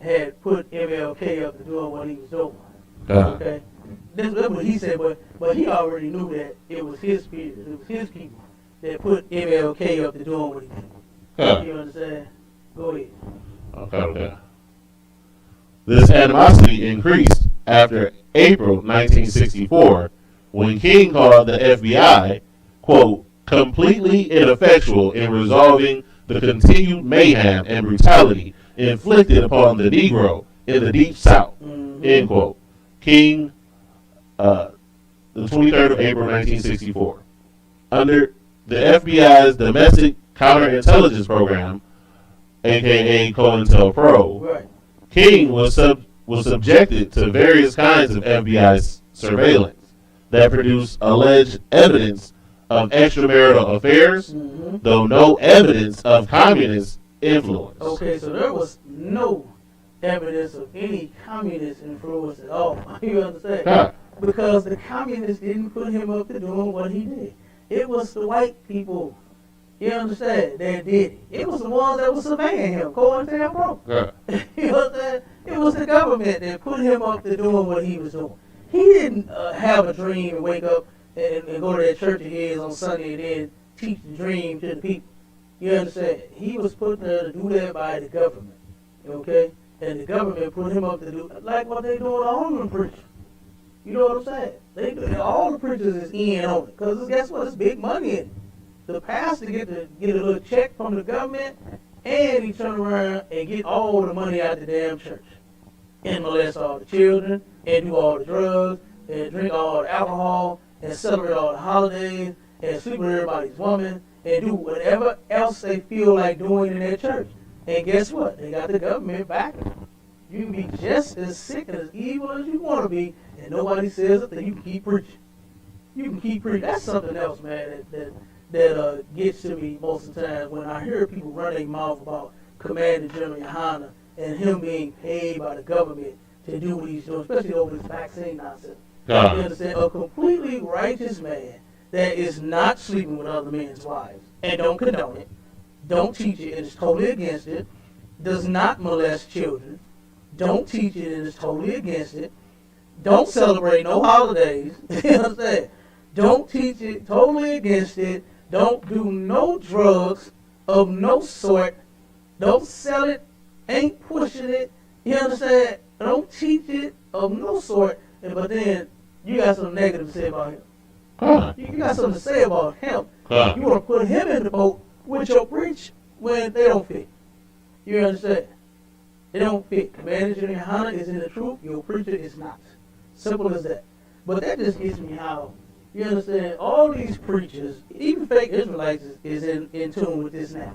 had put MLK up to doing what he was doing. Okay, that's what he said, but he already knew that it was his people, it was his people that put MLK up to doing what he did. You understand? Go ahead. Okay. This animosity increased after April 1964, when King called the FBI, quote, completely ineffectual in resolving the continued mayhem and brutality inflicted upon the Negro in the Deep South, end quote. King, the 23rd of April 1964. Under the FBI's domestic counterintelligence program, aka COINTELPRO. Right. King was subjected to various kinds of FBI surveillance that produced alleged evidence of extramarital affairs, though no evidence of communist influence. Okay, so there was no evidence of any communist influence at all. You understand? Huh. Because the communists didn't put him up to doing what he did. It was the white people, you understand, that did it. It was the ones that were surveying him, COINTELPRO. Huh. You understand? It was the government that put him up to doing what he was doing. He didn't have a dream and wake up and go to that church of his on Sunday and then teach the dream to the people. You understand? He was put there to do that by the government. Okay? And the government put him up to do like what they do with all them preachers. You know what I'm saying? They do, all the preachers is in on it. Because guess what? It's big money in it. The pastor get a little check from the government, and he turn around and get all the money out the damn church. And molest all the children, and do all the drugs, and drink all the alcohol, and celebrate all the holidays, and sleep with everybody's woman, and do whatever else they feel like doing in their church. And guess what? They got the government backing them. You can be just as sick and as evil as you want to be, and nobody says a thing. You can keep preaching. You can keep preaching. That's something else, man, that gets to me most of the time when I hear people run their mouth about Commander General Yohana and him being paid by the government to do what he's doing, especially over this vaccine nonsense. You understand? A completely righteous man that is not sleeping with other men's wives and don't condone it, don't teach it and is totally against it, does not molest children, don't teach it and is totally against it, don't celebrate no holidays, you understand? Don't teach it, totally against it, don't do no drugs of no sort, don't sell it, ain't pushing it, you understand? Don't teach it of no sort, but then you got something negative to say about him. You got something to say about him. You want to put him in the boat with your preach when they don't fit. You understand? They don't fit. Commander General Yohana is in the truth. Your preacher is not. Simple as that. But that just gets me how, you understand, all these preachers, even fake Israelites is in tune with this now.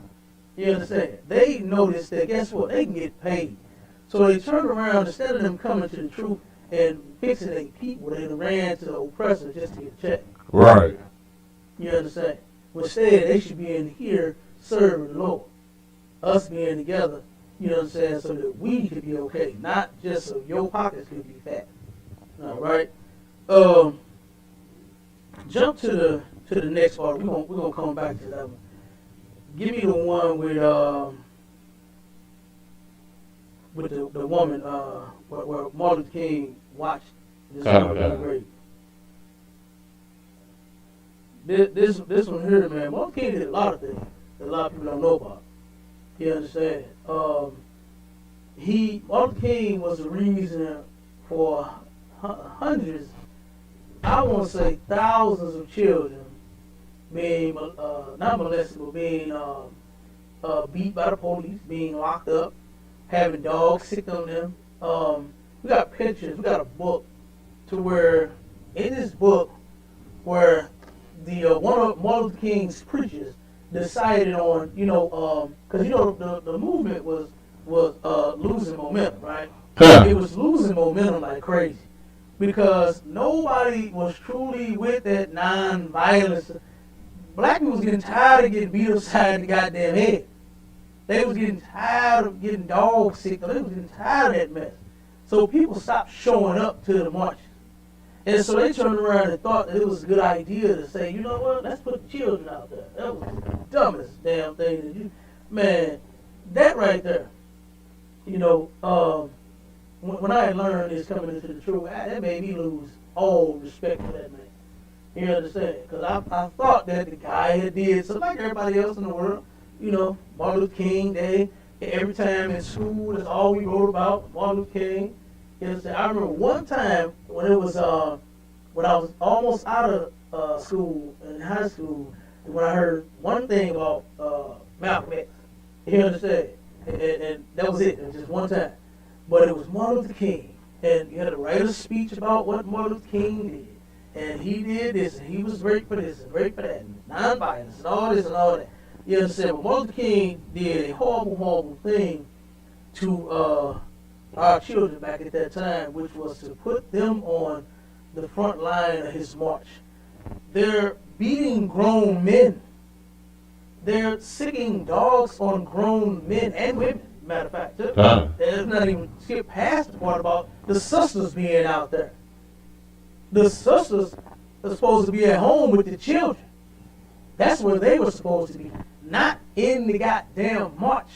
You understand? They notice that, guess what? They can get paid. So they turn around, instead of them coming to the truth and fixing their people, they ran to the oppressor just to get a check. Right. You understand? Instead, they should be in here serving the Lord. Us being together, you know what I'm saying, so that we could be okay, not just so your pockets could be fat. All right. Jump to the next part. We're gonna come back to that one. Give me the one with the woman where Martin Luther King watched this grave. This one here, man. Martin King did a lot of things that a lot of people don't know about. You understand? Martin King was the reason for hundreds, I want to say thousands of children being not molested, but being beat by the police, being locked up, having dogs sick on them. We got pictures. We got a book to where in this book where the one of Martin Luther King's preachers decided on, because the movement was losing momentum, right? It was losing momentum like crazy because nobody was truly with that non-violence. Black people was getting tired of getting beat upside the goddamn head. They was getting tired of getting dog sick. They was getting tired of that mess. So people stopped showing up to the marches. And so they turned around and thought that it was a good idea to say, you know what, let's put the children out there. That was the dumbest damn thing. Man, that right there, when I learned this coming into the truth, that made me lose all respect for that man. You understand? Because I thought that the guy had did something like everybody else in the world. Martin Luther King Day. Every time in school, that's all we wrote about, Martin Luther King. I remember one time when it was when I was almost out of school in high school, when I heard one thing about Malcolm X. You understand? And that was it. It was just one time. But it was Martin Luther King, and you had to write a speech about what Martin Luther King did, and he did this, and he was great for this and great for that, and nonviolence and all this and all that. You understand? But Martin Luther King did a horrible, horrible thing to our children back at that time, which was to put them on the front line of his march. They're beating grown men. They're sicking dogs on grown men and women, matter of fact. There's not even skip past the part about the sisters being out there. The sisters are supposed to be at home with the children. That's where they were supposed to be, not in the goddamn march.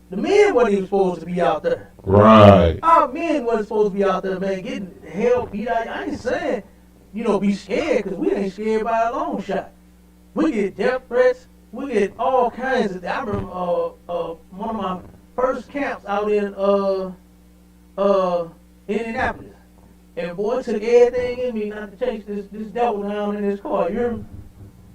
The men wasn't even supposed to be out there. Right. Our men wasn't supposed to be out there, man, getting the hell beat out. I ain't saying, be scared, because we ain't scared by a long shot. We get death threats. We get all kinds of. I remember one of my first camps out in Indianapolis. And boy took everything in me not to chase this devil down in his car. You hear me?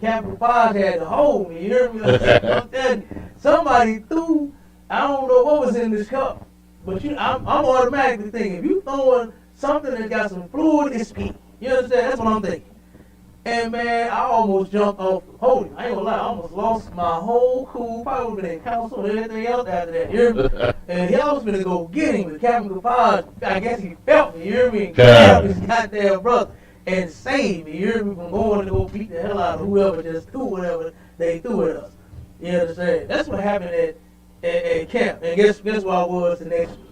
Captain Fox had to hold me. You hear me? I'm telling you, somebody threw, I don't know what was in this cup, but I'm automatically thinking, if you throwing something that got some fluid, it's pee. You understand? That's what I'm thinking. And man, I almost jumped off the podium. I ain't gonna lie, I almost lost my whole cool. Probably would have been in council and everything else after that. You hear me? And he was gonna go get him. But Captain Gafage, I guess he felt me. You hear me? And grabbed his goddamn brother and saved me. You hear me? From going to go beat the hell out of whoever just threw whatever they threw at us. You understand? That's what happened at camp. And guess where I was the next week?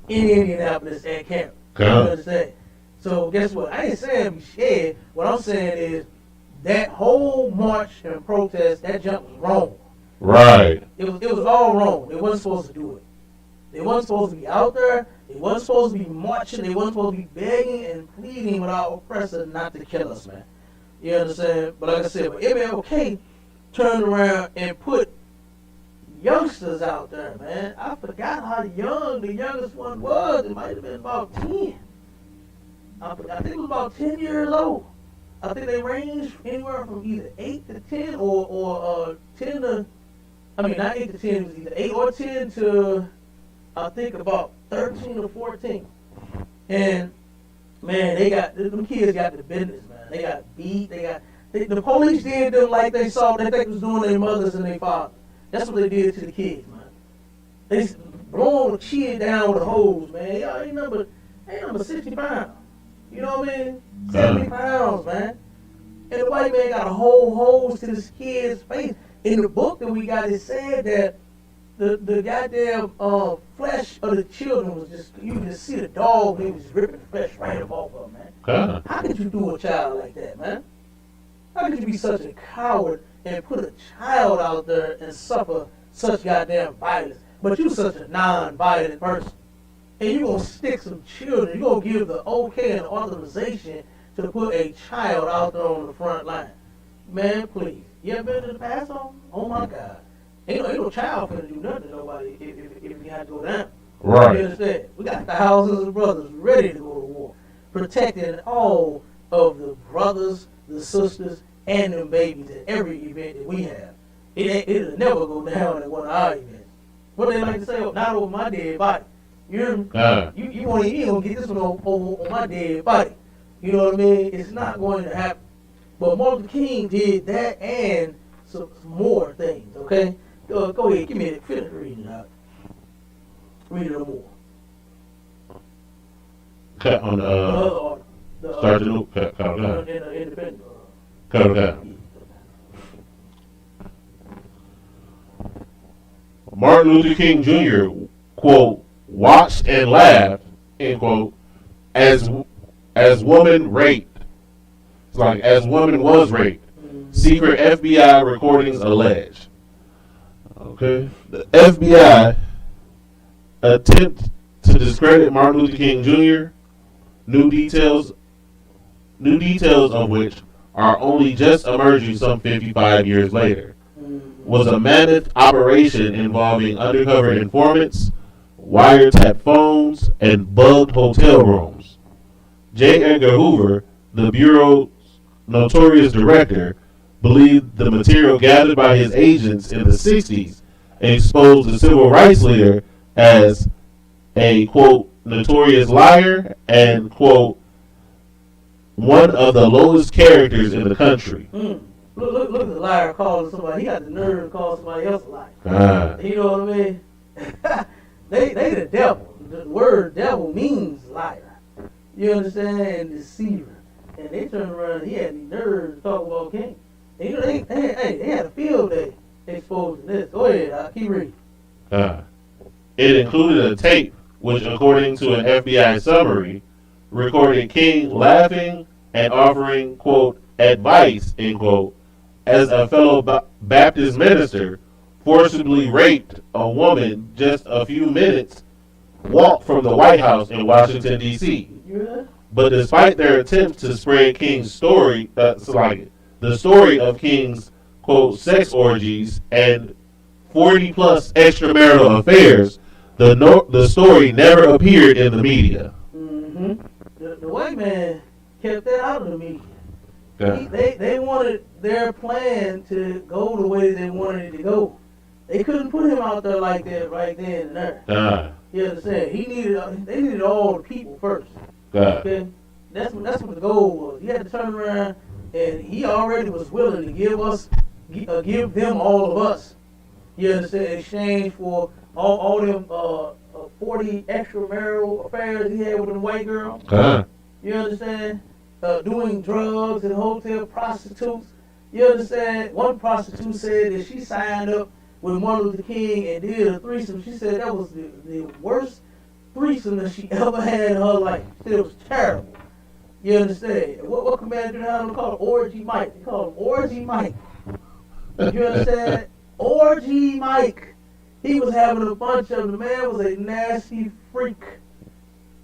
In Indianapolis at camp. You understand? So guess what? I ain't saying be scared. What I'm saying is that whole march and protest, that jump was wrong. Right. It was all wrong. They wasn't supposed to do it. They wasn't supposed to be out there. They wasn't supposed to be marching. They wasn't supposed to be begging and pleading with our oppressor not to kill us, man. You understand? But like I said, but MLK turned around and put youngsters out there, man. I forgot how young the youngest one was. It might have been about 10. I think it was about 10 years old. I think they ranged anywhere from either 8 to 10 or 10 to, I mean, not 8 to 10, it was either 8 or 10 to, I think, about 13 or 14. And, man, them kids got the business, man. They got beat. The police did them like they saw that they was doing their mothers and their fathers. That's what they did to the kids, man. They blowing the kid down with a hose, man. Y'all ain't number 60 pounds. You know what I mean? 70 pounds, man. And the white man got a whole hose to this kid's face. In the book that we got, it said that the goddamn flesh of the children was just, you could just see the dog, and he was ripping the flesh right up off of them, man. How could you do a child like that, man? How could you be such a coward and put a child out there and suffer such goddamn violence? But you such a non-violent person. And you're going to stick some children, you're going to give the okay and authorization to put a child out there on the front line. Man, please. You ever been to the Passover? Oh, my God. Ain't no child finna do nothing to nobody if you have to go down. Right. You understand? We got thousands of brothers ready to go to war, protecting all of the brothers, the sisters, and them babies at every event that we have. It'll never go down at one of our events. What they like to say, not over my dead body. You hear me? You ain't gonna get this one over on my dead body. You know what I mean? It's not going to happen. But Martin Luther King did that and some more things, okay? Go ahead, give me it. Finish reading it out. Read it a little more. Cut on the start the new cut in the independent. cut. Martin Luther King Jr. quote watched and laughed end quote as woman raped. It's like as woman was raped. Secret FBI recordings allege. Okay, the FBI attempt to discredit Martin Luther King Jr. New details of which are only just emerging some 55 years later, was a mammoth operation involving undercover informants, wiretap phones, and bugged hotel rooms. J. Edgar Hoover, the Bureau's notorious director, believed the material gathered by his agents in the 60s exposed the civil rights leader as a, quote, notorious liar and, quote, one of the lowest characters in the country. Look at the liar calling somebody. He got the nerve to call somebody else a liar. You know what I mean? they the devil. The word devil means liar. You understand? And deceiver. And they turned around and he had the nerve to talk about King. And you know, they had a field day exposing this. Go ahead, I'll keep reading. It included a tape which, according to an FBI summary, recorded King laughing and offering, quote, advice, end quote, as a fellow Baptist minister forcibly raped a woman just a few minutes walk from the White House in Washington, D.C. But despite their attempts to spread King's story, the story of King's, quote, sex orgies and 40-plus extramarital affairs, the story never appeared in the media. Mm-hmm. The white man kept that out of the media. Yeah. They wanted their plan to go the way they wanted it to go. They couldn't put him out there like that right then and there. You understand? They needed all the people first. Okay? That's what the goal was. He had to turn around, and he already was willing to give them all of us. You understand? In exchange for all them 40 extramarital affairs he had with them white girls. You understand? Doing drugs and hotel prostitutes. You understand? One prostitute said that she signed up with Martin Luther King and did a threesome. She said that was the worst threesome that she ever had in her life. She said it was terrible. You understand? What commander do they call him? Orgy Mike. They call him Orgy Mike. You understand? Orgy Mike. He was having a bunch of them. The man was a nasty freak.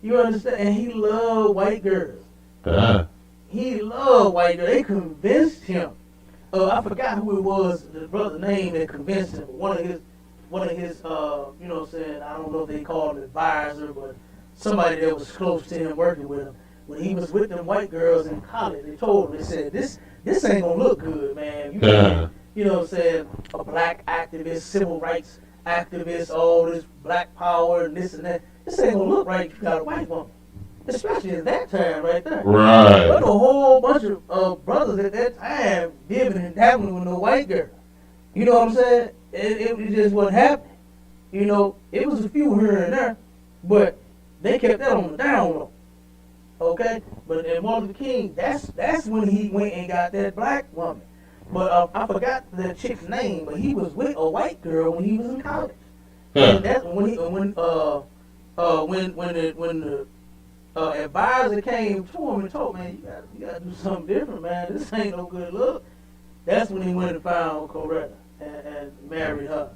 You understand? And he loved white girls. He loved white girls. They convinced him. I forgot who it was, the brother name that convinced him. One of his, you know what I'm saying, I don't know if they called him advisor, but somebody that was close to him working with him. When he was with them white girls in college, they told him, they said, this ain't gonna look good, man. You know what I'm saying, a black activist, civil rights activist, all this black power and this and that. This ain't gonna look right if you got a white woman. Especially at that time right there. Right. There was a whole bunch of brothers at that time giving and dabbling with no white girl. You know what I'm saying? It just wasn't happening. You know, it was a few here and there, but they kept that on the down low. Okay? But in Martin Luther King, that's when he went and got that black woman. But I forgot the chick's name, but he was with a white girl when he was in college. And that's when the advisor came to him and told him, man, you gotta do something different, man. This ain't no good look. That's when he went and found Coretta and married her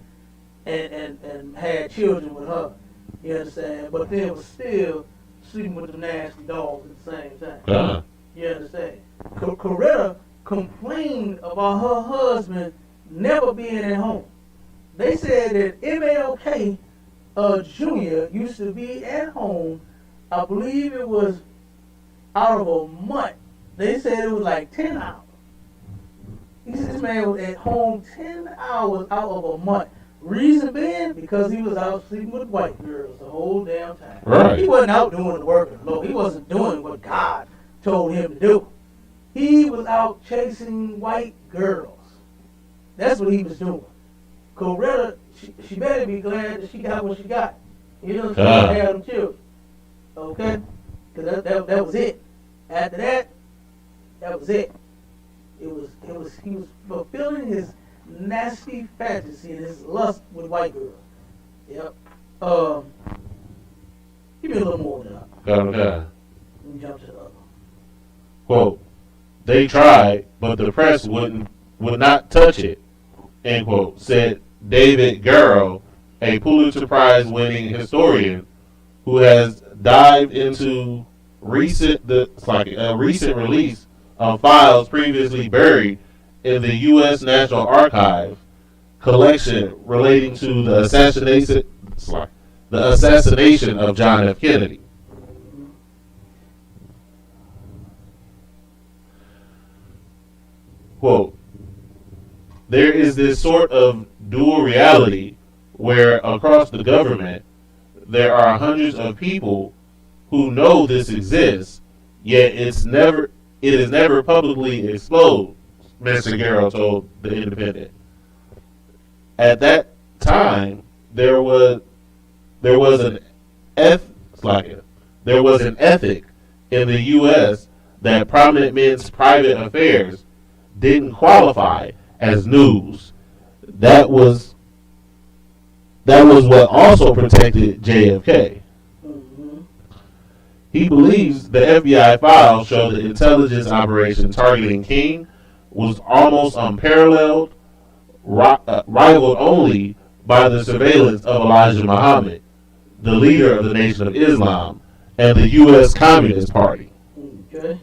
and had children with her. You understand? But then was still sleeping with the nasty dogs at the same time. You understand? Coretta complained about her husband never being at home. They said that MLK Jr. used to be at home. I believe it was out of a month. They said it was like 10 hours. He said this man was at home 10 hours out of a month. Reason being, because he was out sleeping with white girls the whole damn time. Right. He wasn't out doing the work of the Lord. He wasn't doing what God told him to do. He was out chasing white girls. That's what he was doing. Coretta, she better be glad that she got what she got. You know what I'm saying? Had them children. Okay? Because that was it. After that was it. He was fulfilling his nasty fantasy and his lust with white girls. Yep. Give me a little more than that. Okay. Let me jump to the other one. Quote, they tried, but the press would not touch it, end quote, said David Garrow, a Pulitzer Prize winning historian who has dived into a recent release of files previously buried in the U.S. National Archive collection relating to the assassination of John F. Kennedy. Quote, there is this sort of dual reality where across the government there are hundreds of people who know this exists, yet it is never publicly exposed. Mensagero told the Independent. At that time, there was an there was an ethic in the U.S. that prominent men's private affairs didn't qualify as news. That was what also protected JFK. Mm-hmm. He believes the FBI files show the intelligence operation targeting King was almost unparalleled, rivaled only by the surveillance of Elijah Muhammad, the leader of the Nation of Islam, and the U.S. Communist Party. Okay.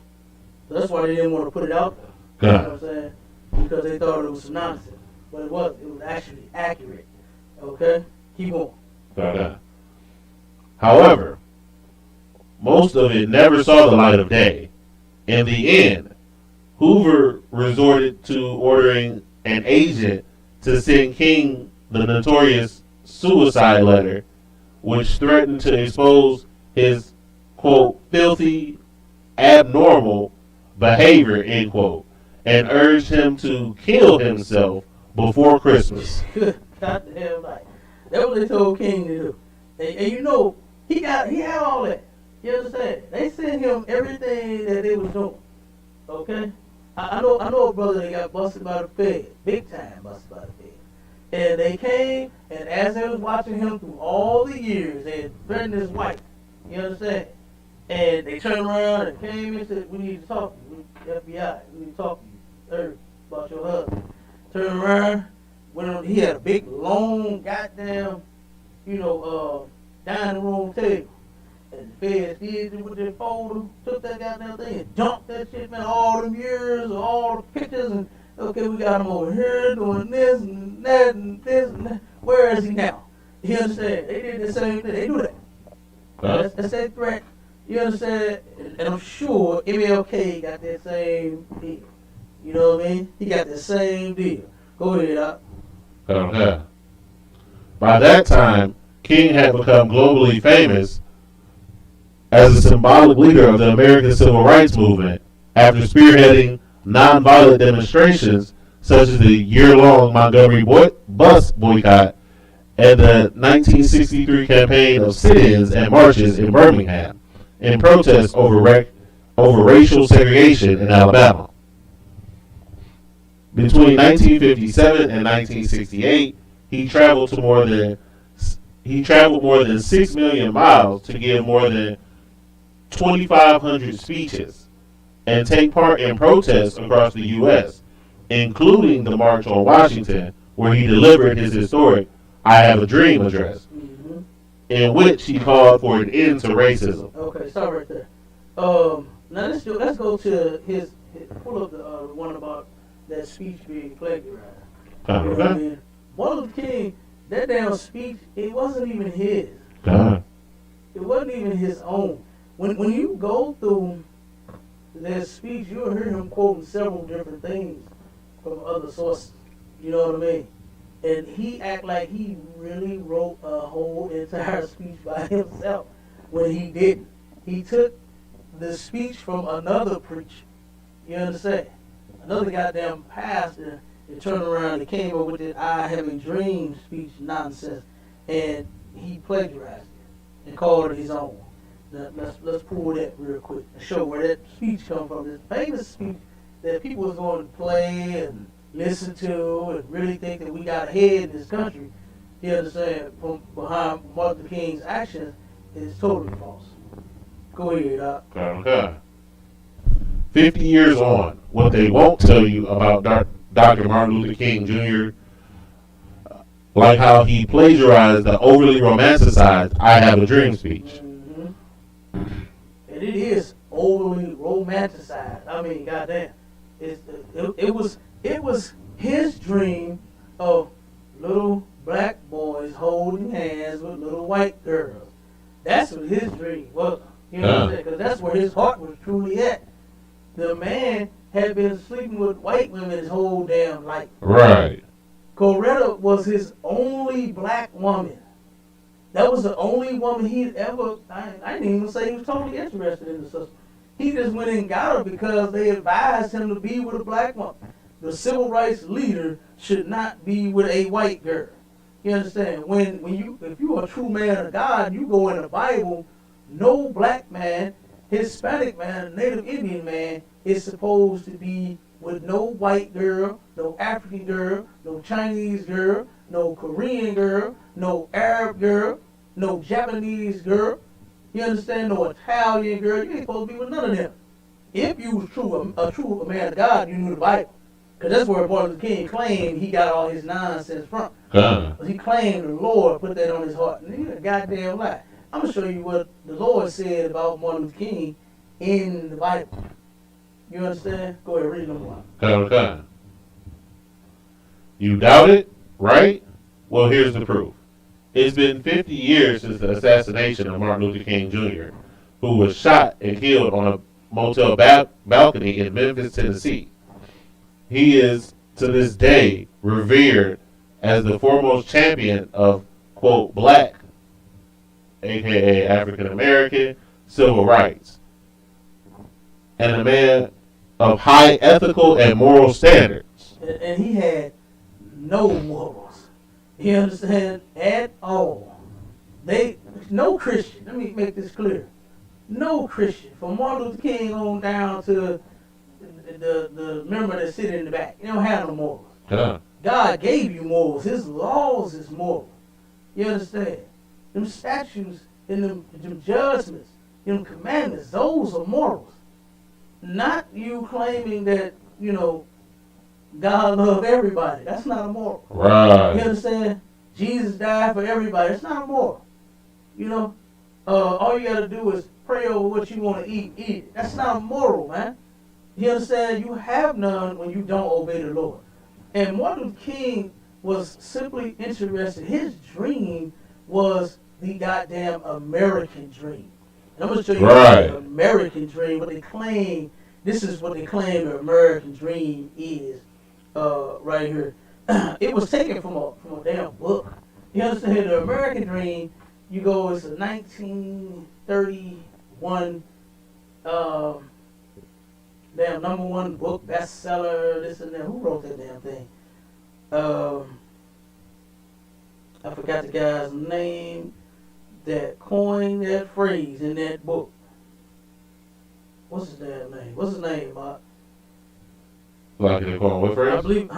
That's why they didn't want to put it out there. You know what I'm saying? Because they thought it was nonsense. But it wasn't. It was actually accurate. Okay? Keep on. However, most of it never saw the light of day. In the end, Hoover resorted to ordering an agent to send King the notorious suicide letter, which threatened to expose his, quote, filthy, abnormal behavior, end quote, and urged him to kill himself before Christmas. Goddamn right. That's what they told King to do. And you know, he had all that. You understand? They sent him everything that they was doing. Okay? I know a brother that got busted by the Fed. Big time busted by the Fed. And they came, and as they was watching him through all the years, they had threatened his wife. You understand? And they turned around and came and said, we need to talk to you. FBI, we need to talk to you. Third, about your husband. Turned around, went on, he had a big, long, goddamn, dining room table. And the feds did it with their folder, took that goddamn thing and dumped that shit, man, all the mirrors, all the pictures, and okay, we got him over here doing this and that and this and that. Where is he now? You understand? They did the same thing. They do that. That's that threat. You understand? And I'm sure MLK got that same deal. You know what I mean? He got the same deal. Go ahead, Doc. Okay. By that time, King had become globally famous as a symbolic leader of the American Civil Rights Movement after spearheading nonviolent demonstrations such as the year-long Montgomery bus boycott and the 1963 campaign of sit-ins and marches in Birmingham in protest over racial segregation in Alabama. Between 1957 and 1968, he traveled more than 6 million miles to give more than 2,500 speeches and take part in protests across the U.S., including the March on Washington, where he delivered his historic I Have a Dream address, in which he called for an end to racism. Okay, stop right there. Now let's go to his pull up the one about that speech being plagiarized. You know what I mean? Martin Luther King, that damn speech, it wasn't even his. It wasn't even his own. When you go through that speech, you'll hear him quoting several different things from other sources. You know what I mean? And he act like he really wrote a whole entire speech by himself when he didn't. He took the speech from another preacher. You understand? Another goddamn pastor and turned around and came up with that I Have a Dream speech nonsense, and he plagiarized it and called it his own. Now, let's pull that real quick and show where that speech comes from. This famous speech that people was going to play and listen to and really think that we got ahead in this country. You understand? From behind Martin Luther King's actions is totally false. Go ahead, Doc. Okay. 50 years on, what they won't tell you about Dr. Martin Luther King Jr., like how he plagiarized the overly romanticized I Have a Dream speech. And it is overly romanticized. I mean, goddamn, it was his dream of little black boys holding hands with little white girls. That's what his dream was. You know what I'm saying? Because that's where his heart was truly at. The man had been sleeping with white women his whole damn life. Right. Coretta was his only black woman. That was the only woman he'd ever, I didn't even say he was totally interested in the sister. He just went and got her because they advised him to be with a black woman. the civil rights leader should not be with a white girl. You understand? If you are a true man of God, you go in the Bible, no black man, Hispanic man, Native Indian man is supposed to be with no white girl, no African girl, no Chinese girl, no Korean girl, no Arab girl, no Japanese girl. You understand? No Italian girl. You ain't supposed to be with none of them. If you was a true man of God, you knew the Bible. Because that's where Martin Luther King claimed he got all his nonsense from. He claimed the Lord put that on his heart. And he's a goddamn lie. I'm going to show you what the Lord said about Martin Luther King in the Bible. You understand? Go ahead, read number one. Okay. You doubt it, right? Well, here's the proof. It's been 50 years since the assassination of Martin Luther King Jr., who was shot and killed on a motel balcony in Memphis, Tennessee. He is, to this day, revered as the foremost champion of, quote, black, aka African American, civil rights, and a man of high ethical and moral standards. And he had no morals. You understand? At all. No Christian, let me make this clear. No Christian, from Martin Luther King on down to the member that sit in the back, you don't have no morals. Yeah. God gave you morals. His laws is moral. You understand? Them statutes and them judgments, them commandments, those are morals. Not you claiming that, God loved everybody. That's not a moral. Right. You understand? Jesus died for everybody. It's not a moral. All you got to do is pray over what you want to eat it. That's not a moral, man. You understand? You have none when you don't obey the Lord. And Martin Luther King was simply interested. His dream was the goddamn American dream. And I'm going to show you the American dream, what they claim. This is what they claim the American dream is right here. It was taken from a damn book. You understand? The American dream, it's a 1931 damn number one book, bestseller, this and that. Who wrote that damn thing? I forgot the guy's name that coined that phrase in that book. What's his damn name? What's his name, Mark? Like they coined what phrase? I believe,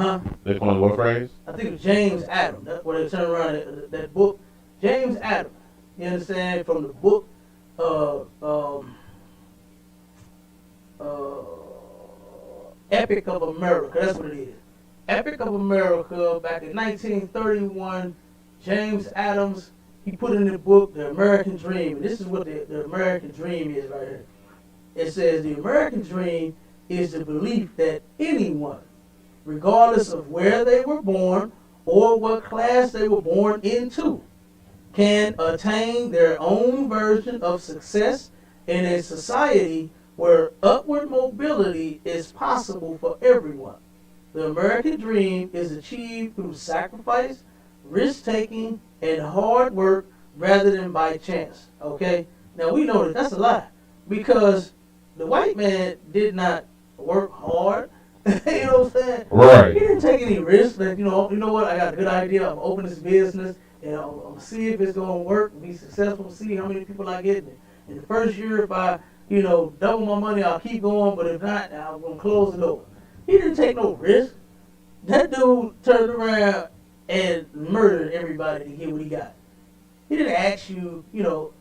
They coined what phrase? I think it was James Adams. That's where they turned around that book. James Adams. You understand? From the book Epic of America. That's what it is. Epic of America, back in 1931, James Adams, he put in the book The American Dream. And this is what the American Dream is right here. It says the American Dream is the belief that anyone, regardless of where they were born or what class they were born into, can attain their own version of success in a society where upward mobility is possible for everyone. The American dream is achieved through sacrifice, risk-taking, and hard work rather than by chance. Okay? Now we know that that's a lie, because the white man did not work hard. You know what I'm saying? Right. He didn't take any risks. Like, you know what? I got a good idea. I'm gonna open this business, and I'm gonna see if it's gonna work, be successful, see how many people I get. In the first year, if I, double my money, I'll keep going. But if not, I'm gonna close the door. He didn't take no risk. That dude turned around and murdered everybody to get what he got. He didn't ask you, do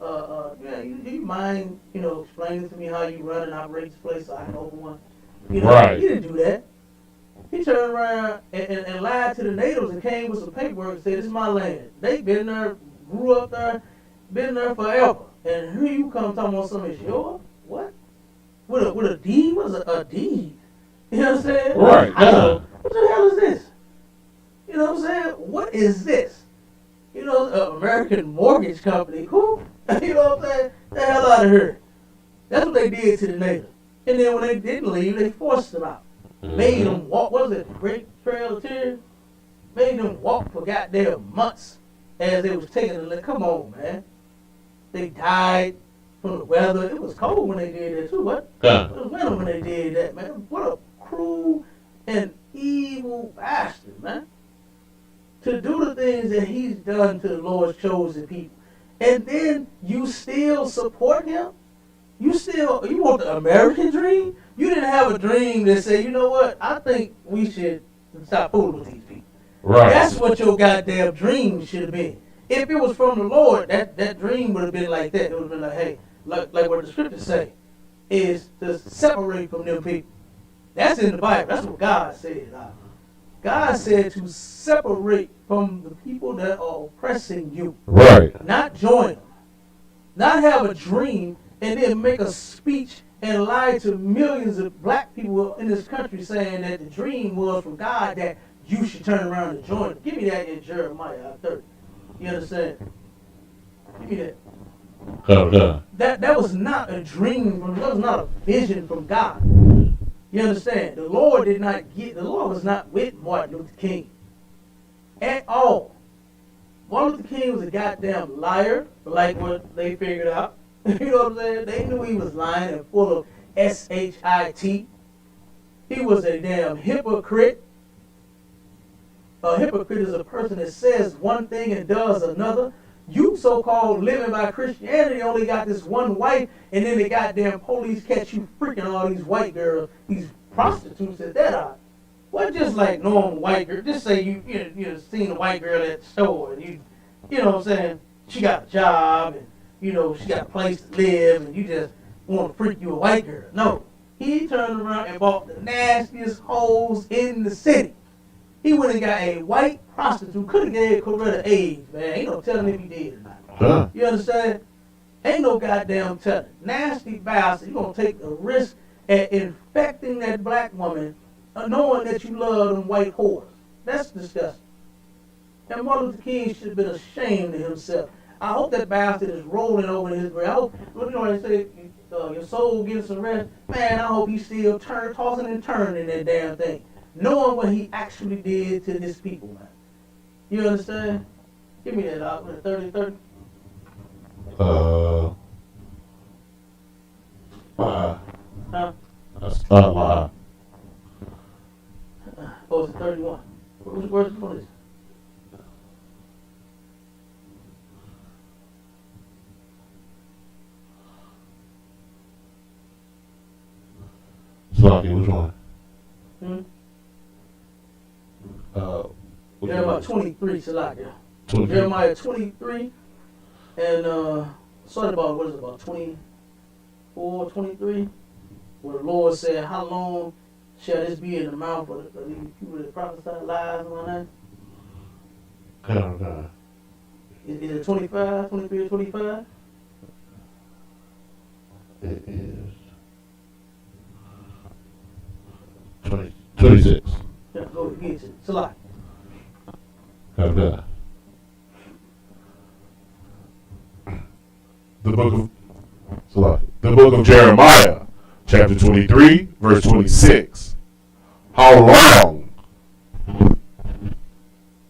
you mind, explaining to me how you run and operate this place so I can open one? Right. He didn't do that. He turned around and lied to the natives and came with some paperwork and said, this is my land. They been there, grew up there, been there forever. And here you come talking about something that's yours? What? With a deed? What is a deed? You know what I'm saying? Right. What the hell is this? You know what I'm saying? What is this? American Mortgage Company. Who? You know what I'm saying? The hell out of here. That's what they did to the natives. And then when they didn't leave, they forced them out. Made them walk. What was it? Great Trail of Tears? Made them walk for goddamn months as they was taking them. Come on, man. They died from the weather. It was cold when they did that too. What? It was winter when they did that, man. What a cruel an evil bastard, man. To do the things that he's done to the Lord's chosen people. And then you still support him? You want the American dream? You didn't have a dream that said, you know what, I think we should stop fooling with these people. Right. That's what your goddamn dream should have been. If it was from the Lord, that dream would have been like that. It would have been like, hey, like what the scriptures say, is to separate from them people. That's in the Bible. That's what God said. God said to separate from the people that are oppressing you. Right. Not join them. Not have a dream and then make a speech and lie to millions of black people in this country saying that the dream was from God that you should turn around and join them. Give me that in Jeremiah 30. You understand? Give me that. That was not a dream from, that was not a vision from God. You understand? The Lord was not with Martin Luther King at all. Martin Luther King was a goddamn liar, like what they figured out. You know what I'm saying? They knew he was lying and full of S-H-I-T. He was a damn hypocrite. A hypocrite is a person that says one thing and does another. You so-called living by Christianity only got this one wife, and then the goddamn police catch you freaking all these white girls, these prostitutes at that out. Well, just like normal white girl. Just say you seen a white girl at the store, and you know what I'm saying? She got a job, and she got a place to live, and you just want to freak you a white girl. No, he turned around and bought the nastiest hoes in the city. He went and got a white prostitute. Could have gave Coretta AIDS, man. Ain't no telling if he did or not. Huh. You understand? Ain't no goddamn telling. Nasty bastard. You gonna take a risk at infecting that black woman, knowing that you love them white whores. That's disgusting. And Martin Luther King should have been ashamed of himself. I hope that bastard is rolling over in his grave. I hope, they say, your soul gets some rest. Man, I hope he's still tossing and turning in that damn thing, knowing what he actually did to his people, man. You understand? Give me that out with a 30-30. 5. Huh? That's 5. Oh, it's a 31. Where's the police? Sloppy, which one? Jeremiah 23, Salakia. 23. Jeremiah 23, and started about, what is it, about 24, 23, where the Lord said, how long shall this be in the mouth of these people that prophesy lies and all that? God. Is it 25, 23 or 25? It is 26. Yeah, go get it. Salakia. God. The book of Jeremiah, chapter 23, verse 26. How long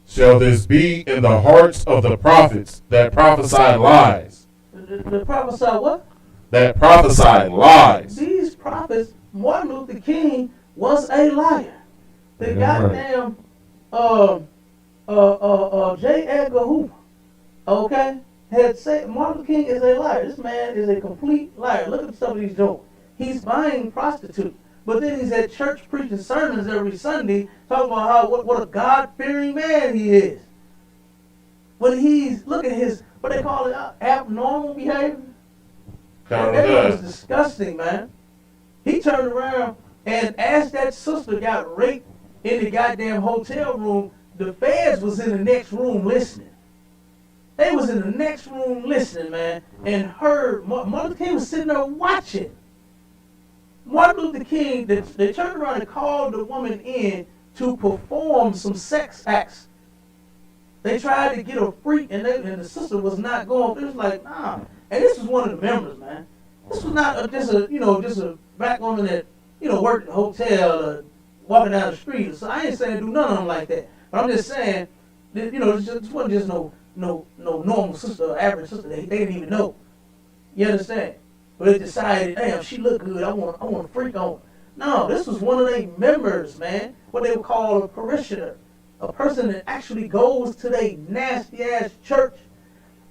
shall this be in the hearts of the prophets that prophesy lies? The prophesy what? That prophesy lies. These prophets, Martin Luther King was a liar. The goddamn J. Edgar Hoover, okay, had said Martin Luther King is a liar. This man is a complete liar. Look at the stuff he's doing. He's buying prostitutes, but then he's at church preaching sermons every Sunday talking about what a God-fearing man he is. When he's, look at his, what they call it, abnormal behavior. That was disgusting, man. He turned around and as that sister got raped in the goddamn hotel room, the feds was in the next room listening. They was in the next room listening, man, and heard Martin Luther King was sitting there watching. Martin Luther King, they turned around and called the woman in to perform some sex acts. They tried to get a freak, and the sister was not going. It was like, nah. And this was one of the members, man. This was not just a black woman that worked at the hotel or walking down the street. So I ain't saying do none of them like that. But I'm just saying, that, this wasn't just no normal sister or average sister. They didn't even know. You understand? But they decided, damn, she look good. I want to freak on her. No, this was one of their members, man. What they would call a parishioner. A person that actually goes to their nasty-ass church.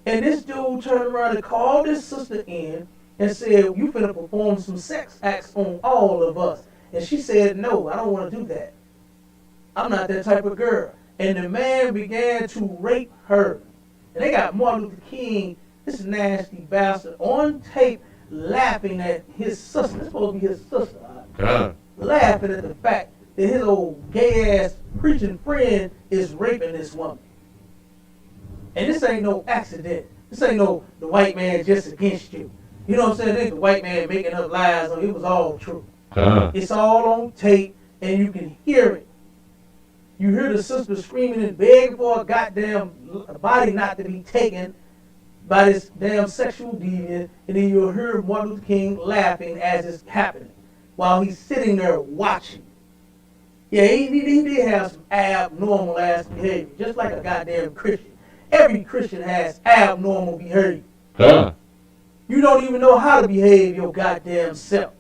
And this dude turned around and called this sister in and said, you finna perform some sex acts on all of us. And she said, no, I don't want to do that. I'm not that type of girl. And the man began to rape her. And they got Martin Luther King, this nasty bastard, on tape laughing at his sister. It's supposed to be his sister. Laughing at the fact that his old gay-ass preaching friend is raping this woman. And this ain't no accident. This ain't no the white man just against you. You know what I'm saying? It ain't the white man making up lies. It was all true. It's all on tape, and you can hear it. You hear the sister screaming and begging for a goddamn body not to be taken by this damn sexual deviant, and then you'll hear Martin Luther King laughing as it's happening while he's sitting there watching. Yeah, he did have some abnormal ass behavior, just like a goddamn Christian. Every Christian has abnormal behavior. You don't even know how to behave your goddamn self.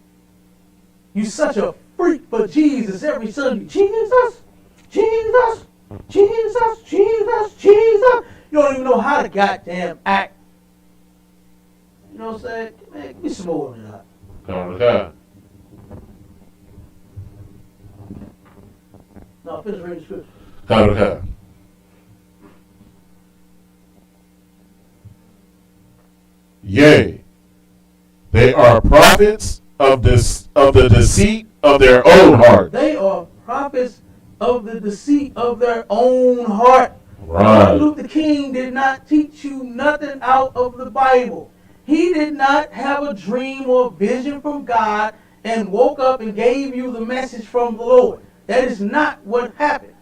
You such a freak for Jesus every Sunday. Jesus, Jesus, Jesus, Jesus, Jesus. You don't even know how to goddamn act. You know what I'm saying? Man, give me some more than that. No, finish reading scripture. Yea, they are prophets of the deceit of their own heart. They are prophets of the deceit of their own heart. Right. Martin Luther King did not teach you nothing out of the Bible. He did not have a dream or vision from God and woke up and gave you the message from the Lord. That is not what happened.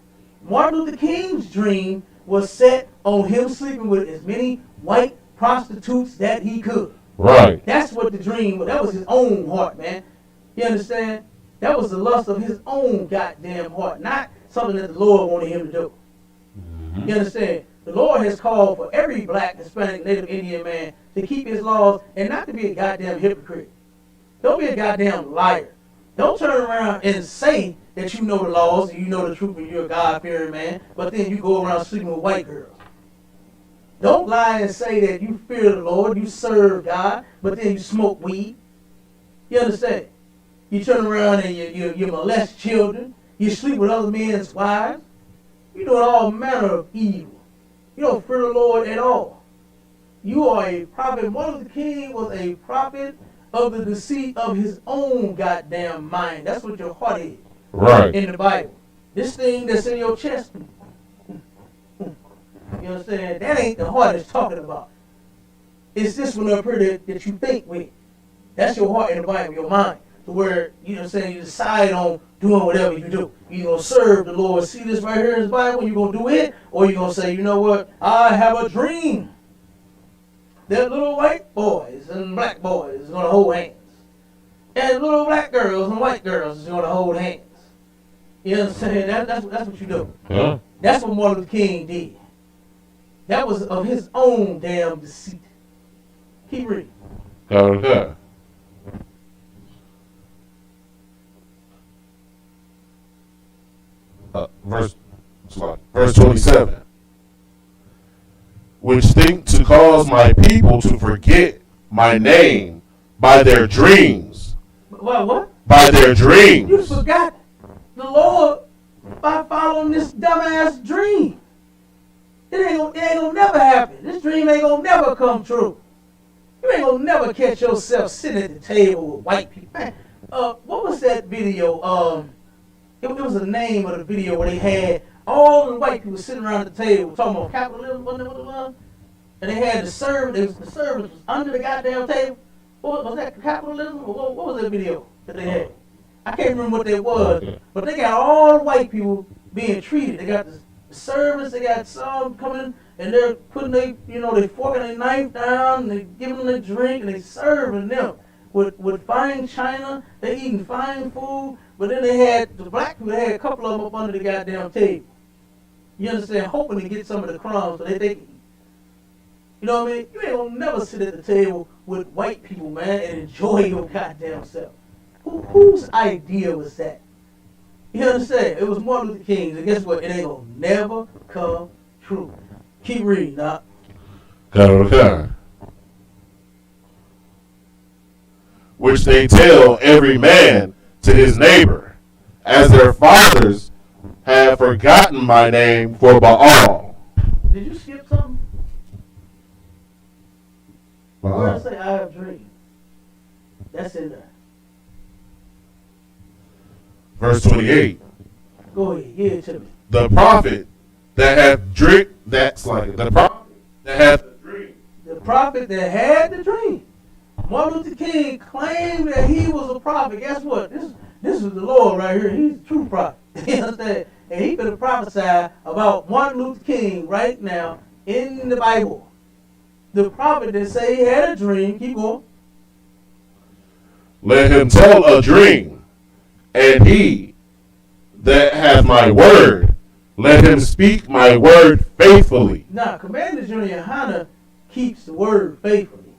Martin Luther King's dream was set on him sleeping with as many white prostitutes that he could. Right. That's what the dream was. That was his own heart, man. You understand? That was the lust of his own goddamn heart, not something that the Lord wanted him to do. You understand? The Lord has called for every black, Hispanic, Native Indian man to keep his laws and not to be a goddamn hypocrite. Don't be a goddamn liar. Don't turn around and say that you know the laws and you know the truth and you're a God-fearing man, but then you go around sleeping with white girls. Don't lie and say that you fear the Lord, you serve God, but then you smoke weed. You understand? You turn around and you molest children. You sleep with other men's wives. You doing all manner of evil. You don't fear the Lord at all. You are a prophet. Martin Luther King was a prophet of the deceit of his own goddamn mind. That's what your heart is. Right. In the Bible. This thing that's in your chest. You understand? That ain't the heart it's talking about. It's this one up here that you think with. That's your heart in the Bible, your mind. To where, you know what I'm saying, you decide on doing whatever you do. You're going to serve the Lord. See this right here in the Bible? You're going to do it? Or you're going to say, you know what? I have a dream that little white boys and black boys is going to hold hands. And little black girls and white girls is going to hold hands. You know what I'm saying? That's what you do. Huh? That's what Martin Luther King did. That was of his own damn deceit. Keep reading. Okay. Verse 27. Which think to cause my people to forget my name by their dreams. What? By their You dreams. forgot the Lord by following this dumbass dream. It ain't gonna never happen. This dream ain't gonna never come true. You ain't gonna never catch yourself sitting at the table with white people. Man, what was that video? It was the name of the video where they had all the white people sitting around the table talking about capitalism, wasn't it what it was? And they had the servants was under the goddamn table. What was that, capitalism? Or what was that video that they had? I can't remember what that was, but they got all the white people being treated. They got the servants, they got some coming and they're putting they fork and their knife down, and they giving them their drink, and they serving them with fine china. They eating fine food, but then they had the black people. They had a couple of them up under the goddamn table. You understand? Hoping to get some of the crumbs so they can eat. You know what I mean? You ain't gonna never sit at the table with white people, man, and enjoy your goddamn self. Whose idea was that? You understand? It was Martin Luther King's, and guess what? It ain't gonna never come true. Keep reading, Doc. Okay. Which they tell every man to his neighbor, as their fathers have forgotten my name for Baal. Did you skip something? Where I say I have dreamed. That's in there. Verse 28. Go ahead, give it to me. The prophet that hath dreamed, that's like it. The prophet that hath dreamed. The prophet that had the dream. Martin Luther King claimed that he was a prophet. Guess what? This is the Lord right here. He's a true prophet. You understand? And he could have prophesied about Martin Luther King right now in the Bible. The prophet that say he had a dream. Keep going. Let him tell a dream, and he that hath my word, let him speak my word faithfully. Now, Commander Junior Hunter keeps the word faithfully,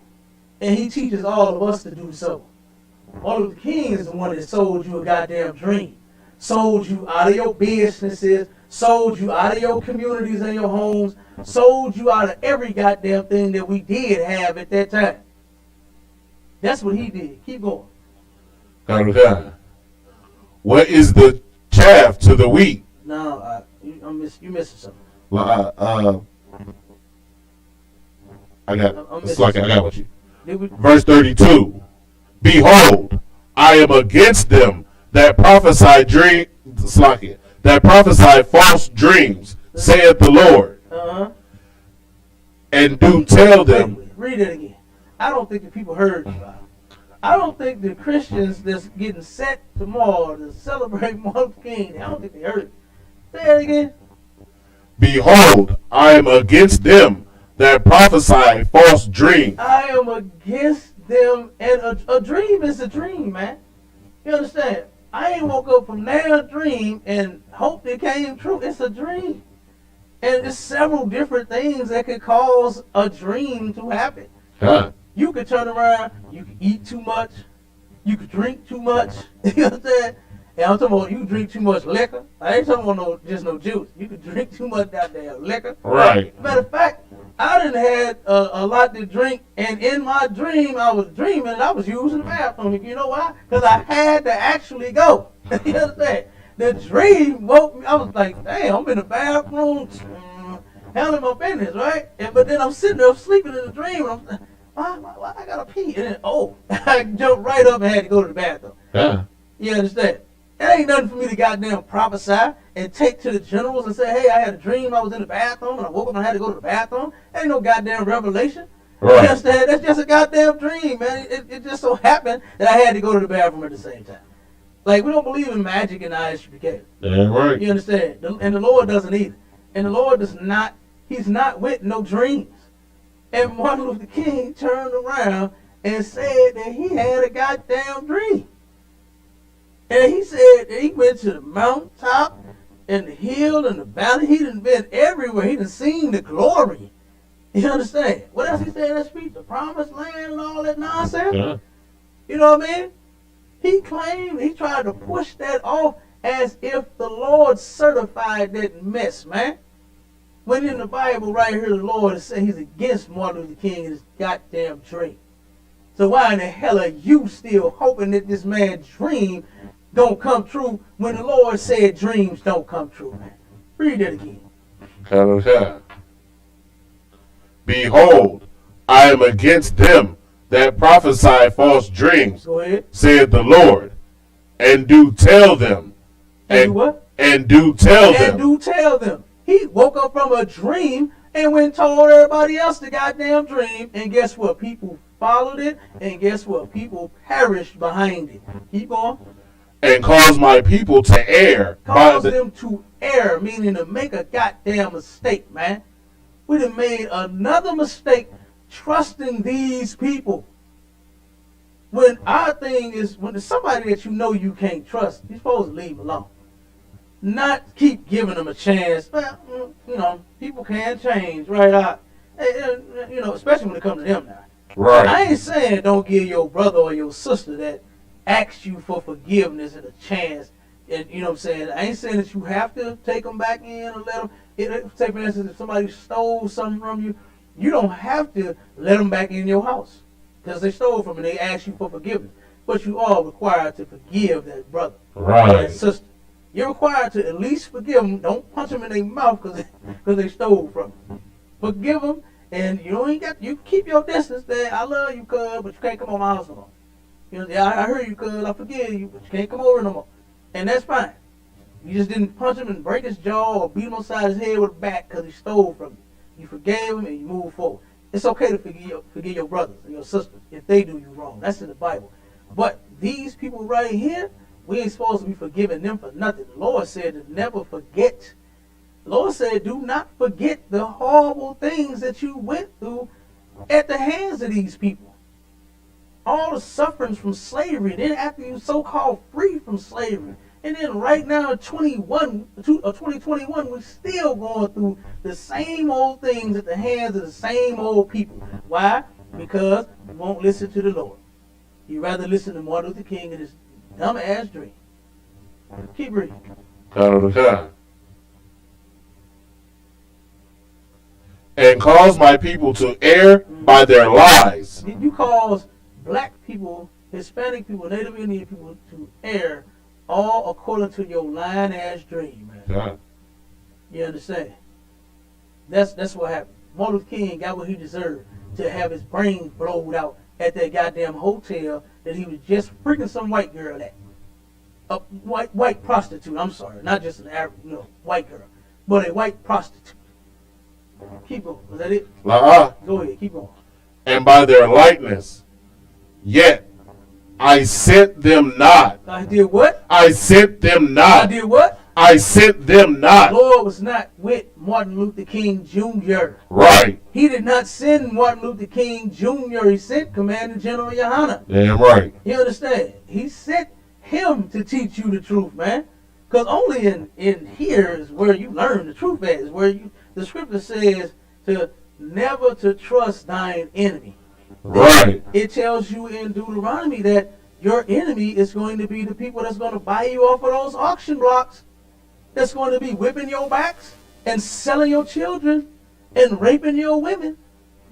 and he teaches all of us to do so. Martin Luther King is the one that sold you a goddamn dream, sold you out of your businesses, sold you out of your communities and your homes, sold you out of every goddamn thing that we did have at that time. That's what he did. Keep going. Okay. What is the chaff to the wheat? No, you missing something. I got. It's like I got what you. Did we, Verse 32. Behold, I am against them that prophesy that prophesy false dreams, saith the Lord, and do tell them. Read it again. I don't think the people heard you. I don't think the Christians that's getting set tomorrow to celebrate Martin Luther King, I don't think they heard it. Say it again. Behold, I am against them that prophesy false dreams. I am against them, and a dream is a dream, man. You understand? I ain't woke up from now dream and hope it came true. It's a dream. And there's several different things that could cause a dream to happen. Huh. You could turn around, you could eat too much, you could drink too much. You understand? And I'm talking about you drink too much liquor. I ain't talking about just no juice. You could drink too much goddamn liquor. Right. Matter of fact, I done had a lot to drink, and in my dream, I was dreaming and I was using the bathroom. You know why? Because I had to actually go. You understand? The dream woke me. I was like, damn, I'm in the bathroom, handling my business, right? But then I'm sitting there sleeping in the dream, and I'm why I gotta pee? And then, I jumped right up and had to go to the bathroom. Yeah. You understand? It ain't nothing for me to goddamn prophesy and take to the generals and say, hey, I had a dream I was in the bathroom and I woke up and I had to go to the bathroom. That ain't no goddamn revelation. Right. You understand? That's just a goddamn dream, man. It just so happened that I had to go to the bathroom at the same time. Like, we don't believe in magic and identification. Yeah, right. You understand? And the Lord doesn't either. And the Lord does not, he's not with no dreams. And Martin Luther King turned around and said that he had a goddamn dream. And he said that he went to the mountaintop and the hill and the valley. He done been everywhere. He done seen the glory. You understand? What else he said in that speech? The promised land and all that nonsense? Yeah. You know what I mean? He claimed, he tried to push that off as if the Lord certified that mess, man. When in the Bible right here, the Lord is saying he's against Martin Luther King and his goddamn dream. So why in the hell are you still hoping that this man's dream don't come true when the Lord said dreams don't come true, man? Read it again. Okay. Behold, I am against them that prophesy false dreams, Go ahead. saith the Lord, and do tell them. And do what? And do tell them. And do tell them. He woke up from a dream and went and told everybody else the goddamn dream. And guess what? People followed it. And guess what? People perished behind it. Keep going. And cause my people to err. Cause them to err, meaning to make a goddamn mistake, man. We done made another mistake trusting these people. When our thing is, when there's somebody that you know you can't trust, you're supposed to leave alone. Not keep giving them a chance. Well, you know, people can change, right? You know, especially when it comes to them now. Right. I ain't saying don't give your brother or your sister that ask you for forgiveness and a chance. And you know what I'm saying? I ain't saying that you have to take them back in or let them. Say for instance, if somebody stole something from you, you don't have to let them back in your house because they stole from you. They ask you for forgiveness, but you are required to forgive that brother, that sister. You're required to at least forgive them. Don't punch them in their mouth because they stole from you. Forgive them, and you keep your distance. There, I love you, cuz, but you can't come on my house no more. You know, I heard you, cuz, I forgive you, but you can't come over no more. And that's fine. You just didn't punch him and break his jaw or beat him upside his head with a bat because he stole from you. You forgave him and you move forward. It's okay to forgive your brothers and your sisters if they do you wrong. That's in the Bible. But these people right here, we ain't supposed to be forgiving them for nothing. The Lord said to never forget. The Lord said, do not forget the horrible things that you went through at the hands of these people. All the sufferings from slavery, then after you so-called free from slavery. And then right now in 2021, we're still going through the same old things at the hands of the same old people. Why? Because you won't listen to the Lord. You rather listen to Martin Luther King and his dumb-ass dream. Keep reading. And cause my people to err by their lies. Did you cause black people, Hispanic people, Native Indian people to err all according to your lying-ass dream, man? Yeah. You understand? That's what happened. Martin Luther King got what he deserved to have his brains blowed out at that goddamn hotel that he was just freaking some white girl at. A white prostitute, I'm sorry. Not just an average, white girl. But a white prostitute. Keep going. Was that it? Go ahead, keep going. And by their likeness, yet I sent them not. I did what? I sent them not. I did what? I sent them not. The Lord was not with Martin Luther King Jr. Right. He did not send Martin Luther King Jr. He sent Commander General Yohana. Damn right. You understand? He sent him to teach you the truth, man. Because only in here is where you learn the truth at. Is where the scripture says to never to trust thine enemy. Right. It tells you in Deuteronomy that your enemy is going to be the people that's going to buy you off of those auction blocks. That's going to be whipping your backs and selling your children and raping your women.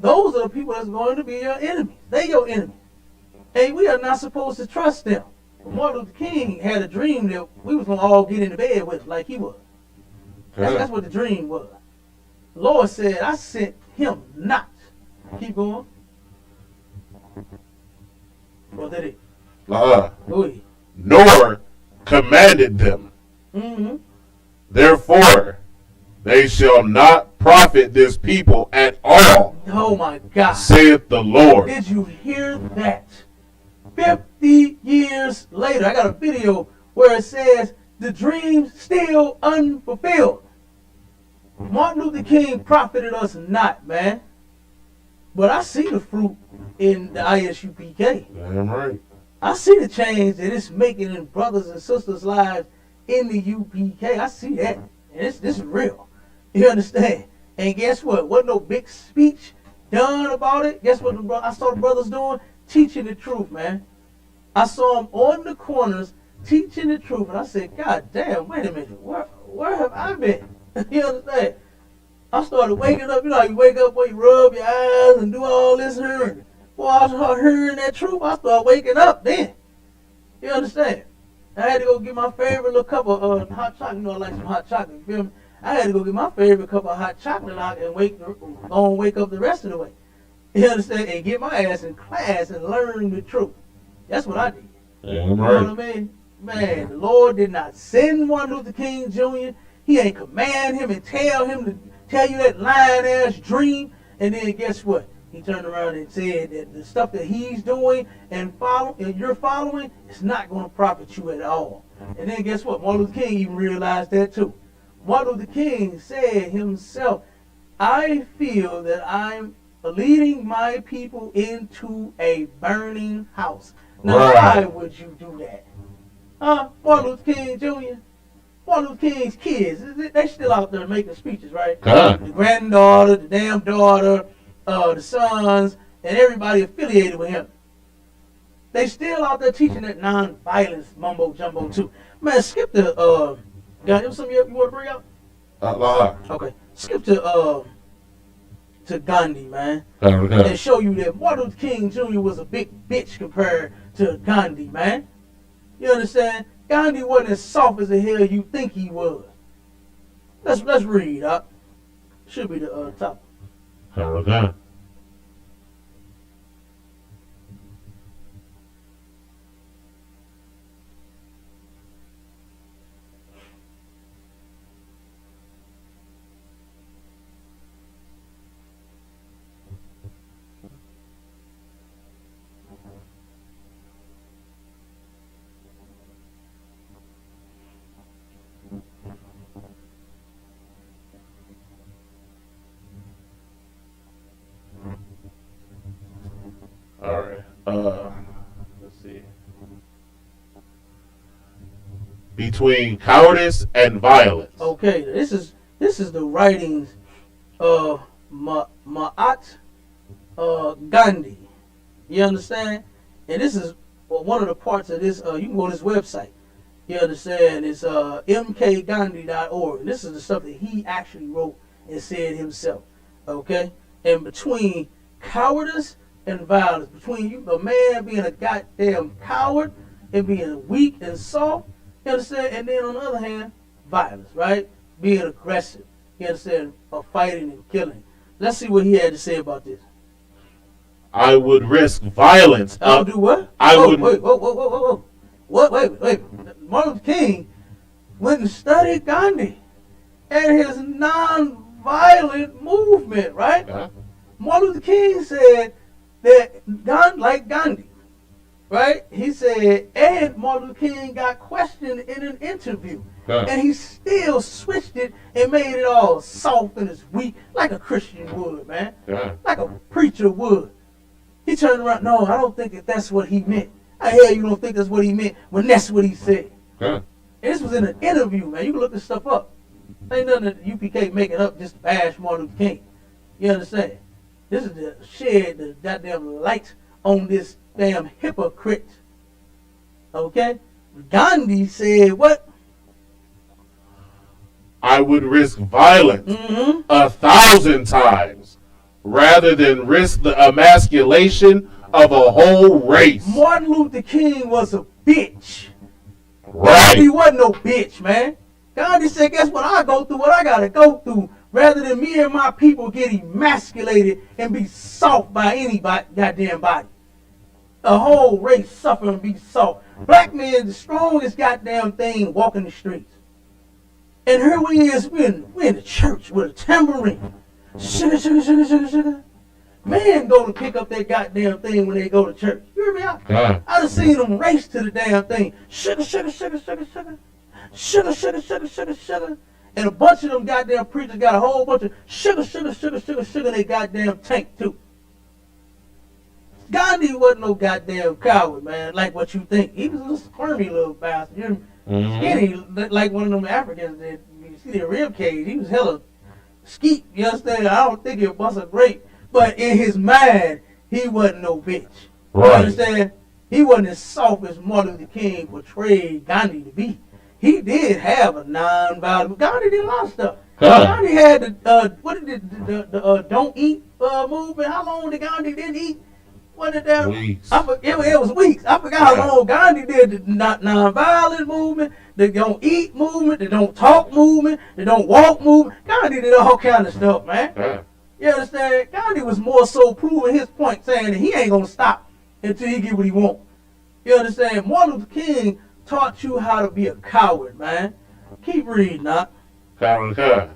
Those are the people that's going to be your enemy. They're your enemy. And we are not supposed to trust them. Martin Luther King had a dream that we was going to all get into bed with like he was. That's what the dream was. The Lord said, I sent him not. Keep going. What did it? Go ahead. Nor commanded them. Mm-hmm. Therefore, they shall not profit this people at all. Oh my God. Saith the Lord. Did you hear that? 50 years later, I got a video where it says the dream still unfulfilled. Martin Luther King profited us not, man. But I see the fruit in the ISUPK. Damn right. I see the change that it's making in brothers and sisters' lives in the UPK. I see that. And this is real. You understand? And guess what? Wasn't no big speech done about it. Guess what I saw the brothers doing? Teaching the truth, man. I saw them on the corners teaching the truth. And I said, God damn, wait a minute. Where have I been? You understand? I started waking up. You know how you wake up where you rub your eyes and do all this hearing. Boy, I started hearing that truth. I started waking up then. You understand? I had to go get my favorite little cup of hot chocolate. You know I like some hot chocolate. You feel me? I had to go get my favorite cup of hot chocolate out and wake up the rest of the way. You understand? And get my ass in class and learn the truth. That's what I did. Damn right. You know what I mean? Man, the Lord did not send Martin Luther King Jr. He ain't command him and tell him to tell you that lying ass dream. And then guess what? He turned around and said that the stuff that he's doing and you're following is not going to profit you at all. And then guess what? Martin Luther King even realized that too. Martin Luther King said himself, I feel that I'm leading my people into a burning house. Now, why would you do that? Martin Luther King Jr., Martin Luther King's kids, they still out there making speeches, right? The granddaughter, the damn daughter, the sons, and everybody affiliated with him. They still out there teaching that non-violence mumbo jumbo too. Man, skip the got something you want to bring up? Okay, skip to Ghandi, man, and show you that Martin Luther King Jr. was a big bitch compared to Ghandi, man. You understand? Ghandi wasn't as soft as the hell you think he was. Let's read up. Should be the top. Okay. All right. Let's see. Between cowardice and violence. Okay, this is the writings of Mahat Ghandi. You understand? And this is one of the parts of this. You can go to this website. You understand? It's mkghandi.org. And this is the stuff that he actually wrote and said himself. Okay? And between cowardice and violence, between you, a man being a goddamn coward and being weak and soft, you understand? And then on the other hand, violence, right? Being aggressive, you understand? Of fighting and killing. Let's see what he had to say about this. I would risk violence. I would do what? Would. Wait, whoa. What? Wait. Martin Luther King went and studied Ghandi and his non-violent movement, right? Martin Luther King said that like Ghandi, right? He said, and Martin Luther King got questioned in an interview. And he still switched it and made it all soft and as weak, like a Christian would, man. Like a preacher would. He turned around, no, I don't think that's what he meant. I hear you don't think that's what he meant when that's what he said. And this was in an interview, man. You can look this stuff up. Ain't nothing that UPK making up just to bash Martin Luther King. You understand? This is to shed the goddamn light on this damn hypocrite. Okay? Ghandi said what? I would risk violence 1,000 times rather than risk the emasculation of a whole race. Martin Luther King was a bitch. Right. He wasn't no bitch, man. Ghandi said, guess what? I go through what I gotta go through rather than me and my people get emasculated and be soft by anybody, goddamn body. The whole race suffer and be soft. Black men, the strongest goddamn thing walking the streets. And here we is, we're in the church with a tambourine. Sugar, sugar, sugar, sugar, sugar. Men go to pick up that goddamn thing when they go to church. You hear me out? I done seen them race to the damn thing. Sugar, sugar, sugar, sugar, sugar. Sugar, sugar, sugar, sugar, sugar. And a bunch of them goddamn preachers got a whole bunch of sugar, sugar, sugar, sugar, sugar in their goddamn tank too. Ghandi wasn't no goddamn coward, man, like what you think. He was a little squirmy little bastard. You know, skinny, like one of them Africans that you see their rib cage. He was hella skeet, you understand? I don't think he'll bust a grape. But in his mind, he wasn't no bitch. Right. You understand? He wasn't as soft as Martin Luther King portrayed Ghandi to be. He did have a non-violent. Ghandi did a lot of stuff. Ghandi had the don't eat movement. How long did Ghandi didn't eat? What did that? Weeks. It was weeks. I forgot how long Ghandi did the non-violent movement, the don't eat movement, the don't talk movement, the don't walk movement. Ghandi did all kind of stuff, man. You understand? Ghandi was more so proving his point, saying that he ain't gonna stop until he get what he want. You understand? Martin Luther King taught you how to be a coward, man. Keep reading, now. Coward.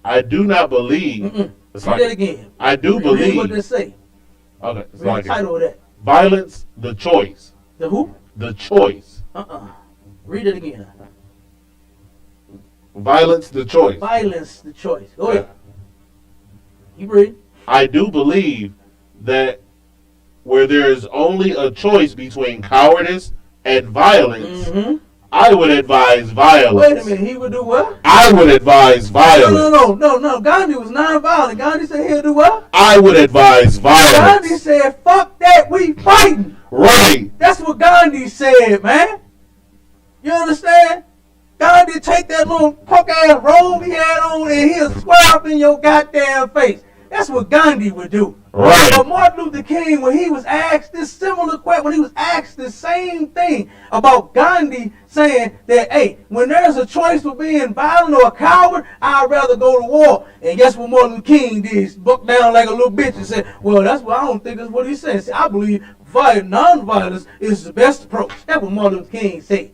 I do not believe. Read that again. I do believe. Read what they say. Okay. Read the title of that. Violence, the choice. The who? The choice. Read it again. Violence, the choice. Violence, the choice. Go ahead. You read. I do believe that where there is only a choice between cowardice and violence, I would advise violence. Wait a minute, he would do what? I would advise violence. No. Gandhi was non-violent. Gandhi said he'll do what? I would advise violence. Gandhi said, fuck that, we fighting. Right. That's what Gandhi said, man. You understand? Gandhi take that little punk ass robe he had on and he'll swear up in your goddamn face. That's what Gandhi would do. Right. But Martin Luther King, when he was asked this similar question, when he was asked the same thing about Gandhi saying that, hey, when there's a choice for being violent or a coward, I'd rather go to war. And guess what Martin Luther King did? He bucked down like a little bitch and said, well, that's what I don't think that's what he said. See, I believe non-violence is the best approach. That's what Martin Luther King said.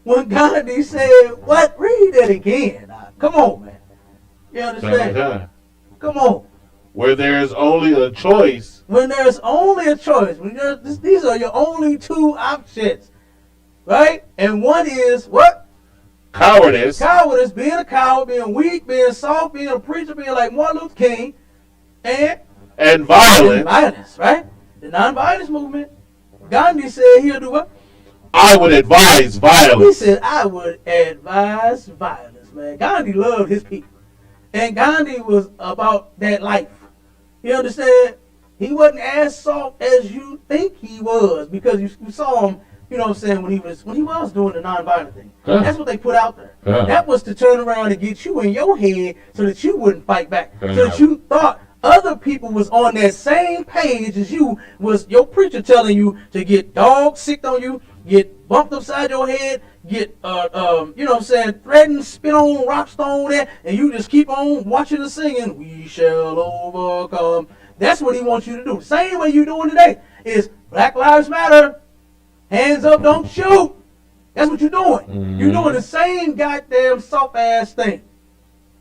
When Gandhi said, what? Read that again. Come on, man. You understand? Come on. Where there's only a choice. When there's only a choice. These are your only two options. Right? And one is what? Cowardice. Cowardice, being a coward, being weak, being soft, being a preacher, being like Martin Luther King. And violence. And violence, right? The non-violence movement. Gandhi said he'll do what? I would advise violence. He said, I would advise violence, man. Gandhi loved his people. And Gandhi was about that life. You understand? He wasn't as soft as you think he was because you saw him, you know what I'm saying, when he was doing the nonviolent thing. That's what they put out there. That was to turn around and get you in your head so that you wouldn't fight back. So that you thought other people was on that same page as you, was your preacher telling you to get dog sick on you, get bumped upside your head, get, you know what I'm saying, threatened, spit on, rock stone there, and you just keep on watching and singing, we shall overcome. That's what he wants you to do. Same way you're doing today is Black Lives Matter, hands up, don't shoot. That's what you're doing. Mm-hmm. You're doing the same goddamn soft-ass thing.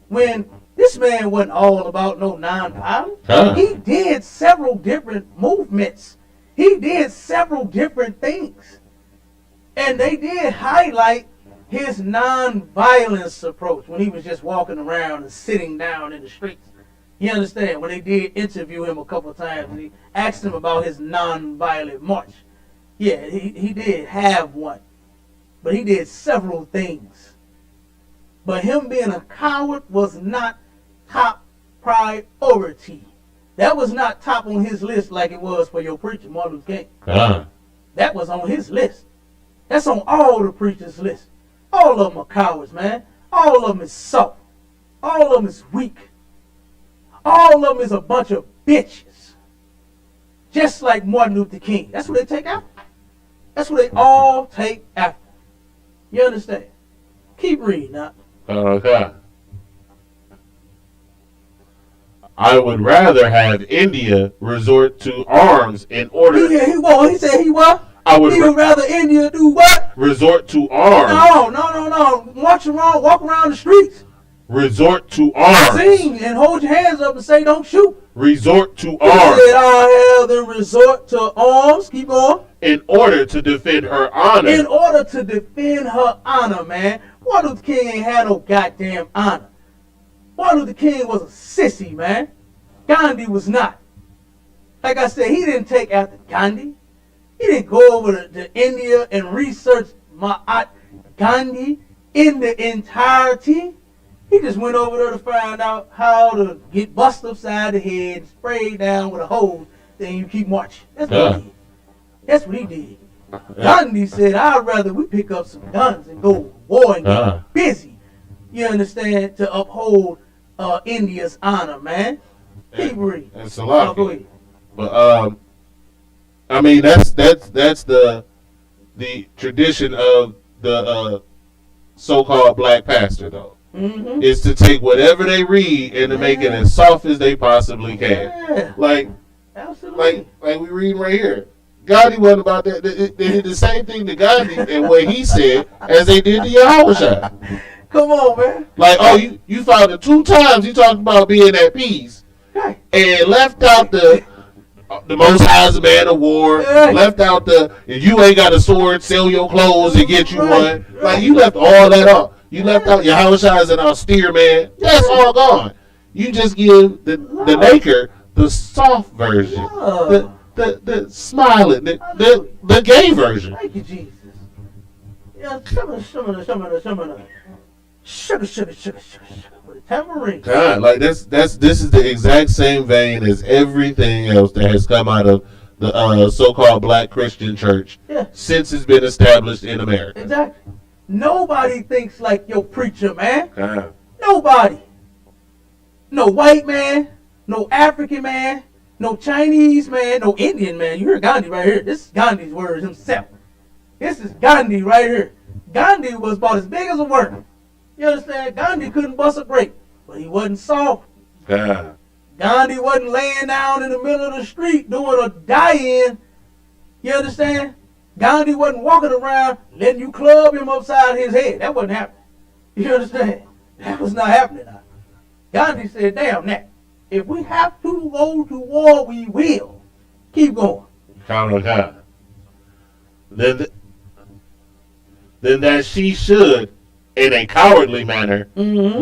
When this man wasn't all about no nonviolence, he did several different movements. He did several different things. And they did highlight his non-violence approach when he was just walking around and sitting down in the streets. You understand? When they did interview him a couple of times and he asked him about his non-violent march. Yeah, he did have one. But he did several things. But him being a coward was not top priority. That was not top on his list like it was for your preacher, Martin Luther King. That was on his list. That's on all the preachers' list. All of them are cowards, man. All of them is soft. All of them is weak. All of them is a bunch of bitches. Just like Martin Luther King. That's what they take after. That's what they all take after. You understand? Keep reading now. Okay. I would rather have India resort to arms in order. He said he what? He would rather India do what? Resort to arms. No. Walk around the streets. Resort to arms. Sing and hold your hands up and say don't shoot. Resort to arms. He said I have them resort to arms. Keep going. In order to defend her honor. In order to defend her honor, man. Martin Luther King ain't had no goddamn honor. Martin Luther King was a sissy, man. Gandhi was not. Like I said, he didn't take after Gandhi. He didn't go over to India and research Ghandi in the entirety. He just went over there to find out how to get busted upside the head and sprayed down with a hose. Then you keep marching. That's what he did. That's what he did. Gandhi said, I'd rather we pick up some guns and go to war and get busy. You understand? To uphold India's honor, man. Keep reading. That's a lot. Go ahead. But I mean, that's the tradition of the so-called black pastor, though. Mm-hmm. Is to take whatever they read and to make it as soft as they possibly can. Yeah. Like, absolutely. Like we read right here. Ghandi wasn't about that. They did the same thing to Ghandi and what he said as they did to Yahushua. Come on, man. Like, oh, you found it 2 times. He talked about being at peace, and left out the Most High is a man of war. Left out if you ain't got a sword, sell your clothes and get you one. Like, you left all that off. You left out Yahushua is an austere man. That's all gone. You just give the maker the soft version, the smiling, the gay version. Thank you, Jesus. You Yeah, sugar, with a tambourine. God, like this is the exact same vein as everything else that has come out of the so-called Black Christian church since it's been established in America. Exactly. Nobody thinks like your preacher, man. God. Nobody. No white man, no African man, no Chinese man, no Indian man. You hear Ghandi right here. This is Gandhi's words himself. This is Ghandi right here. Ghandi was about as big as a worm. You understand? Ghandi couldn't bust a grape, but he wasn't soft. God. Ghandi wasn't laying down in the middle of the street doing a die-in. You understand? Ghandi wasn't walking around letting you club him upside his head. That wasn't happening. You understand? That was not happening. Ghandi said, damn that. If we have to go to war, we will. Keep going. Count on God. Then that she should, in a cowardly manner,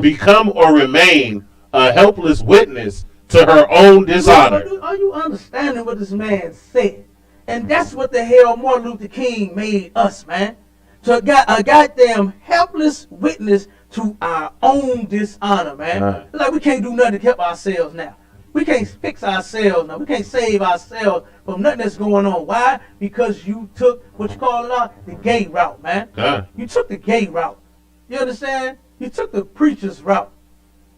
become or remain a helpless witness to her own dishonor. Are you understanding what this man said? And that's what the hell Martin Luther King made us, man. To a goddamn helpless witness to our own dishonor, man. Right. Like we can't do nothing to help ourselves now. We can't fix ourselves now. We can't save ourselves from nothing that's going on. Why? Because you took what you call it out, the gay route, man. You took the gay route. You understand? You took the preacher's route.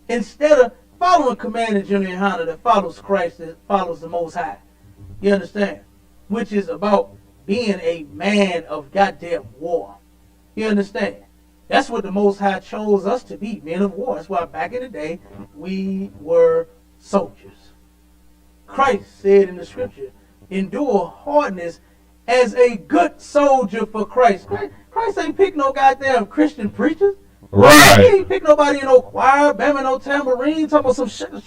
Instead of following Commander Junior Honda that follows Christ, that follows the Most High. You understand? Which is about being a man of goddamn war. You understand? That's what the Most High chose us to be, men of war. That's why back in the day, we were soldiers. Christ said in the scripture, endure hardness as a good soldier for Christ. Christ ain't pick no goddamn Christian preachers. Right. He ain't pick nobody in no choir, bamming no tambourine, talking about some sugar.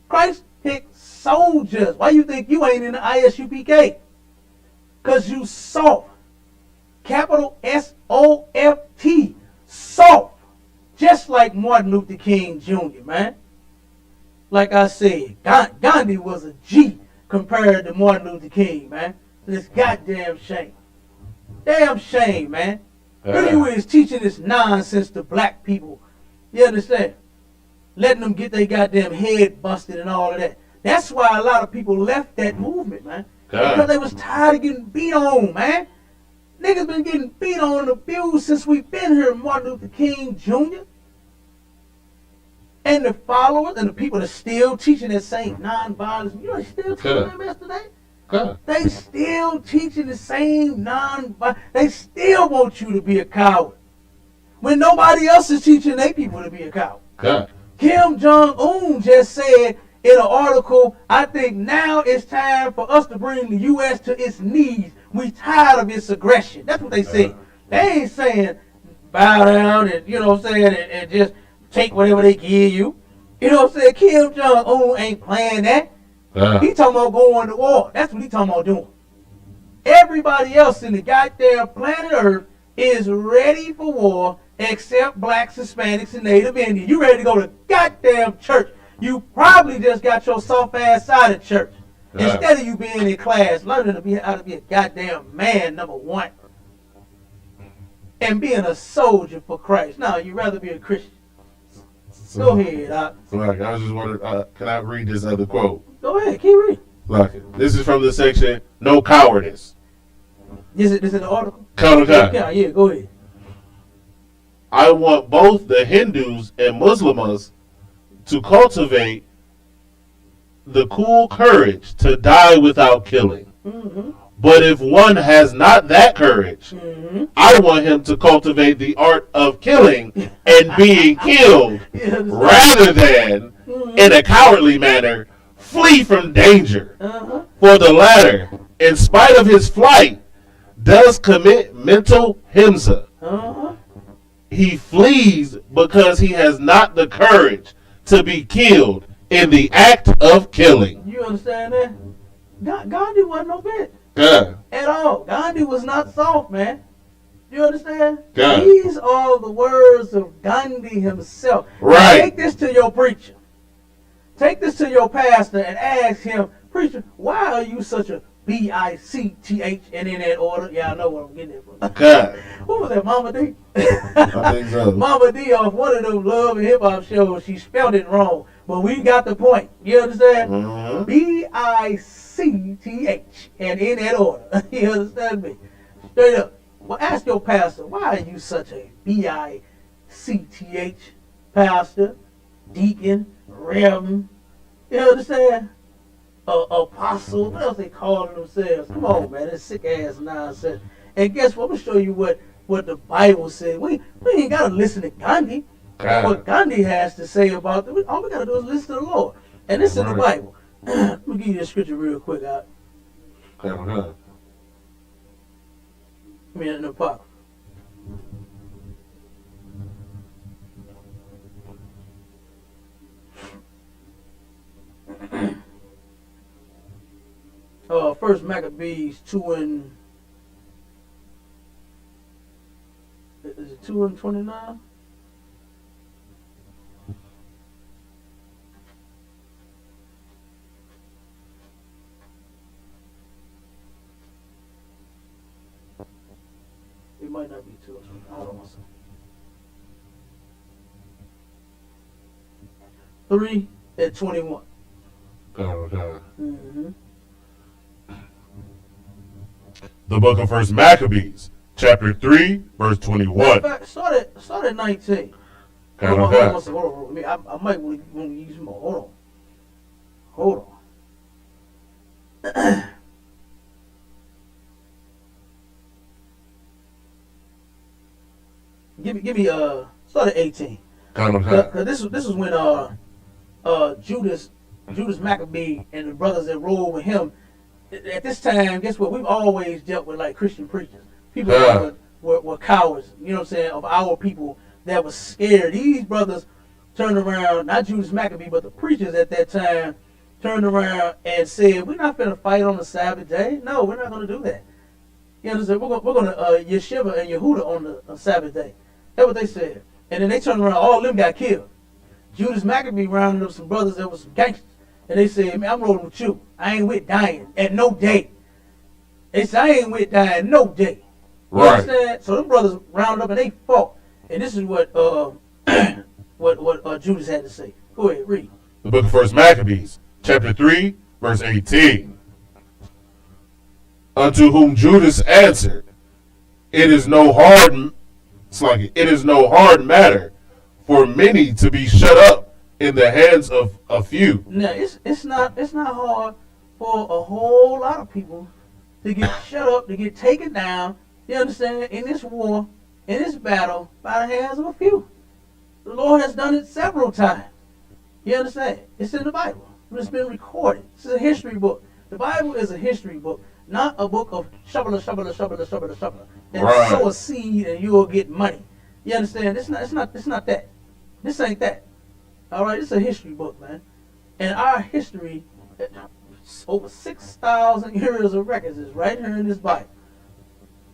Christ picked soldiers. Why you think you ain't in the ISUPK? Because you soft. Capital S-O-F-T. Soft. Just like Martin Luther King Jr., man. Like I said, Ghandi was a G compared to Martin Luther King, man. It's goddamn shame. Damn shame, man. Here you is teaching this nonsense to black people. You understand? Letting them get their goddamn head busted and all of that. That's why a lot of people left that movement, man. Because they was tired of getting beat on, man. Niggas been getting beat on and abused since we've been here, Martin Luther King Jr. And the followers and the people that still teaching that same nonviolence. You know they still teaching that mess today? They still teaching the same nonviolence. They still want you to be a coward. When nobody else is teaching their people to be a coward. Kim Jong-un just said in an article, I think now it's time for us to bring the U.S. to its knees. We tired of its aggression. That's what they said. They ain't saying bow down and, you know what I'm saying, and just take whatever they give you. You know what I'm saying? Kim Jong-un ain't playing that. He talking about going to war. That's what he talking about doing. Everybody else in the goddamn planet Earth is ready for war except blacks, Hispanics, and Native Indians. You ready to go to goddamn church. You probably just got your soft ass out of church. Instead of you being in class, learning how to be a goddamn man, number one. And being a soldier for Christ. No, you'd rather be a Christian. Go ahead. I was just wondering, can I read this other quote? Go ahead, keep reading. This is from the section, No Cowardice. This is the article? Yeah, go ahead. I want both the Hindus and Muslims to cultivate the cool courage to die without killing. But if one has not that courage, I want him to cultivate the art of killing and being killed rather than, in a cowardly manner, flee from danger. For the latter, in spite of his flight, does commit mental himsa. He flees because he has not the courage to be killed in the act of killing. You understand that? Ghandi wasn't no bitch. At all. Ghandi was not soft, man. You understand? These are the words of Ghandi himself. Right. Take this to your preacher. Take this to your pastor and ask him, preacher, why are you such a B-I-C-T-H, and in that order. Yeah, I know what I'm getting at from. God. What was that, Mama D? I think so. Mama D off one of them love and hip hop shows. She spelled it wrong, but we got the point. You understand? Mm-hmm. B-I-C-T-H, and in that order. You understand me? Straight up. Well, ask your pastor, why are you such a B-I-C-T-H pastor, deacon, reverend? You understand? Apostle, what else they calling themselves? Come on, man, that's sick ass nonsense. And guess what? I'm gonna show you what the Bible says. We ain't gotta listen to Ghandi. What Ghandi has to say about it, all we gotta do is listen to the Lord. And this is the Bible. Let me give you the scripture real quick. Okay. Give me in the pop. First Maccabees 2 and is it 2 and 29? It might not be 2 or 29. Hold on one second. 3 and 21. Mm-hmm. The book of First Maccabees, chapter 3, verse 21. In fact, start at 19. Hold on. I might want to use more. Hold on. Give me start at 18. Cause this is when Judas Maccabee and the brothers that rolled with him. At this time, guess what? We've always dealt with like Christian preachers. People that were cowards, you know what I'm saying, of our people that was scared. These brothers turned around, not Judas Maccabee, but the preachers at that time turned around and said, we're not going to fight on the Sabbath day. No, we're not going to do that. You understand? We're going to Yeshiva and Yehuda on the Sabbath day. That's what they said. And then they turned around, all of them got killed. Judas Maccabee rounded up some brothers that was some gangsters. And they said, man, I'm rolling with you. I ain't with dying at no day. They said, I ain't with dying no day. You understand? So them brothers rounded up and they fought. And this is what Judas had to say. Go ahead, read. The book of First Maccabees, chapter 3, verse 18. Unto whom Judas answered, it is no hard matter for many to be shut up in the hands of a few. Now it's not hard for a whole lot of people to get shut up, to get taken down. You understand? In this war, in this battle, by the hands of a few. The Lord has done it several times. You understand? It's in the Bible. It's been recorded. It's a history book. The Bible is a history book, not a book of shovel, and sow a seed and you'll get money. You understand? It's not that. This ain't that. All right, it's a history book, man. And our history, over 6,000 years of records is right here in this Bible.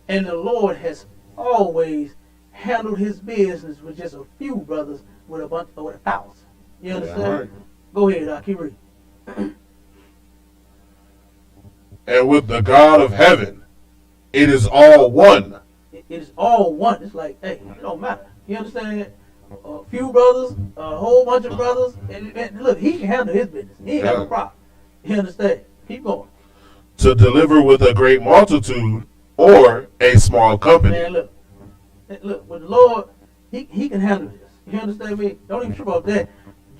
And the Lord has always handled his business with just a few brothers with a 1,000. You understand? Yeah, right. Go ahead, keep reading. And with the God of heaven, it is all one. It is all one. It's like, hey, it don't matter. You understand? A few brothers, a whole bunch of brothers, and look, he can handle his business. He ain't got no problem. You understand? Keep going. To deliver with a great multitude or a small company. Man, look, with the Lord, he can handle this. You understand me? Don't even trip off that.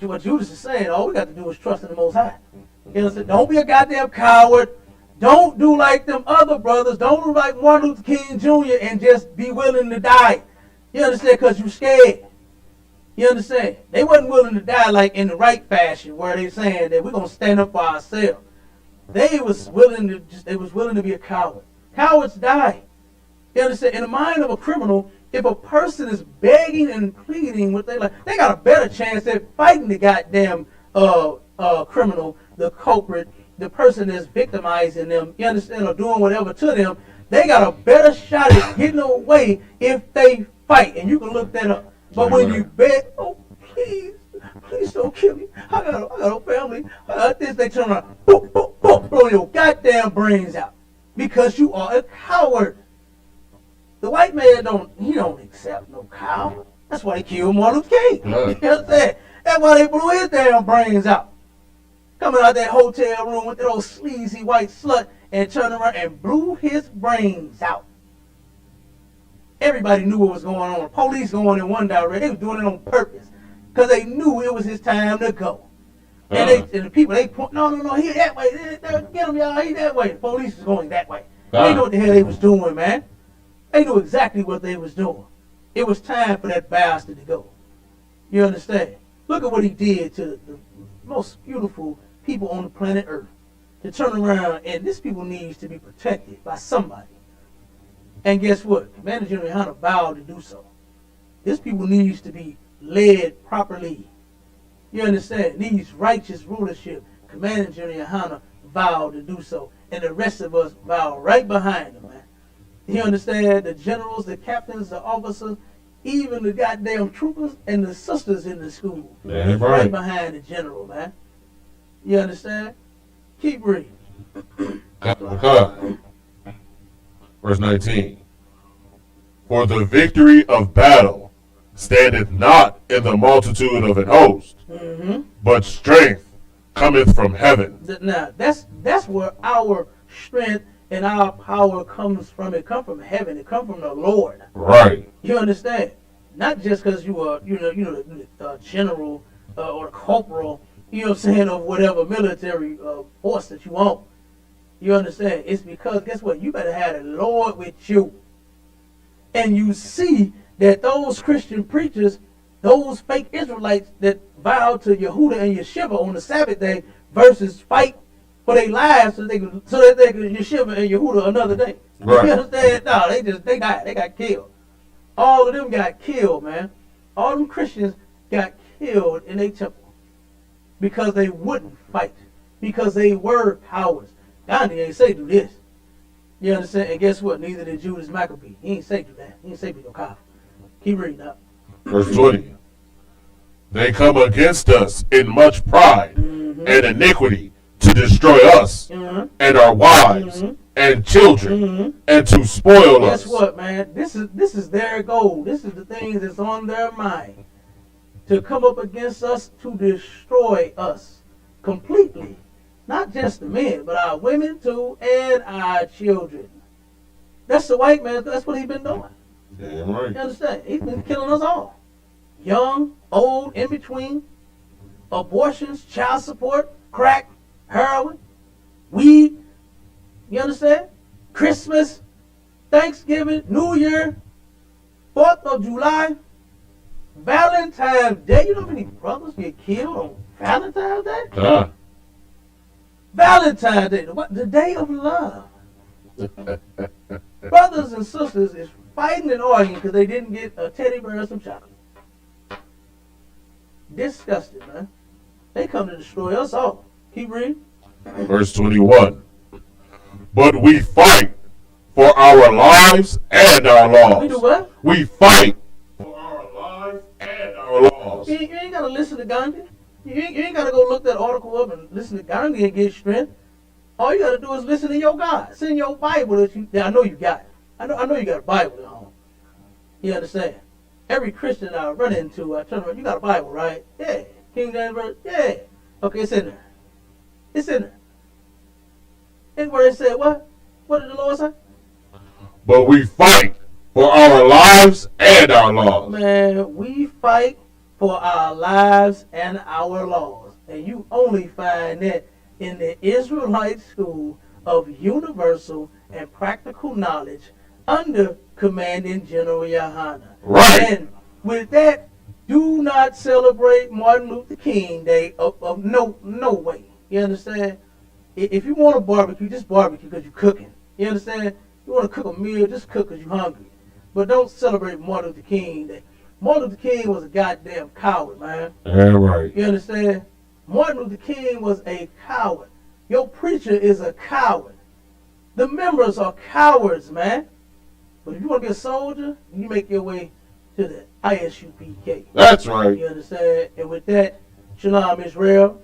What Judas is saying, all we got to do is trust in the Most High. You understand? Don't be a goddamn coward. Don't do like them other brothers. Don't do like Martin Luther King Jr. and just be willing to die. You understand? Because you're scared. You understand? They wasn't willing to die like in the right fashion, where they saying that we're gonna stand up for ourselves. They was willing to be a coward. Cowards die. You understand? In the mind of a criminal, if a person is begging and pleading with their life, they got a better chance at fighting the goddamn criminal, the culprit, the person that's victimizing them. You understand? Or doing whatever to them. They got a better shot at getting away if they fight, and you can look that up. But when you beg, oh please, Please don't kill me. I got a family. This they turn around, boop, boop, boop, blow your goddamn brains out because you are a coward. The white man don't accept no coward. That's why they killed Martin Luther King. You understand? That's why they blew his damn brains out. Coming out that hotel room with that old sleazy white slut and turned around and blew his brains out. Everybody knew what was going on. The police going in one direction. They was doing it on purpose because they knew it was his time to go. And the people, they point, no, he that way. Get him, y'all, he that way. The police is going that way. They knew what the hell they was doing, man. They knew exactly what they was doing. It was time for that bastard to go. You understand? Look at what he did to the most beautiful people on the planet Earth. To turn around, and this people needs to be protected by somebody. And guess what? Commander General Hunter vowed to do so. This people needs to be led properly. You understand? Needs righteous rulership. Commander General Hunter vowed to do so. And the rest of us vow right behind him, man. You understand? The generals, the captains, the officers, even the goddamn troopers and the sisters in the school. That's right behind the general, man. You understand? Keep reading. Verse 19. For the victory of battle standeth not in the multitude of an host, but strength cometh from heaven. Now, that's where our strength and our power comes from. It comes from heaven. It comes from the Lord. Right. You understand? Not just because you are, the general or the corporal, you know what I'm saying, of whatever military force that you own. You understand? It's because, guess what? You better have the Lord with you. And you see that those Christian preachers, those fake Israelites that vowed to Yehuda and Yeshiva on the Sabbath day versus fight for their lives so that they could Yeshiva and Yehuda another day. Right. You understand? No, they died. They got killed. All of them got killed, man. All them Christians got killed in their temple because they wouldn't fight, because they were cowards. Ghandi ain't say do this. You understand? And guess what? Neither did Judas Maccabee. He ain't say do that. He ain't say be no coward. Keep reading up. Verse 20. They come against us in much pride and iniquity to destroy us and our wives and children and to spoil us. Guess what, man? This is their goal. This is the things that's on their mind. To come up against us to destroy us completely. Not just the men, but our women too, and our children. That's the white man. That's what he's been doing. Damn right. You understand? He's been killing us all. Young, old, in between. Abortions, child support, crack, heroin, weed. You understand? Christmas, Thanksgiving, New Year, 4th of July, Valentine's Day. You know how many brothers get killed on Valentine's Day? Valentine's Day, the day of love. Brothers and sisters is fighting and arguing because they didn't get a teddy bear or some chocolate. Disgusting, man. They come to destroy us all. Keep reading. Verse 21. But we fight for our lives and our laws. We do what? We fight for our lives and our laws. You ain't got to listen to Ghandi. You ain't got to go look that article up and listen to Ghandi and get strength. All you got to do is listen to your God. Send your Bible that you. I know you got it. I know you got a Bible at home. You understand? Every Christian I run into, I turn around, you got a Bible, right? Yeah. King James Version? Yeah. Okay, it's in there. It's in there. And where it said what? What did the Lord say? But we fight for our lives and our laws. Man, we fight for our lives and our laws. And you only find that in the Israelite School of Universal and Practical Knowledge under Commanding General Yohana. Right. And with that, do not celebrate Martin Luther King Day of no way. You understand? If you want to barbecue, just barbecue because you're cooking. You understand? You want to cook a meal, just cook because you're hungry. But don't celebrate Martin Luther King Day. Martin Luther King was a goddamn coward, man. Yeah, right. You understand? Martin Luther King was a coward. Your preacher is a coward. The members are cowards, man. But if you want to be a soldier, you make your way to the ISUPK. That's right. You understand? And with that, Shalom Israel.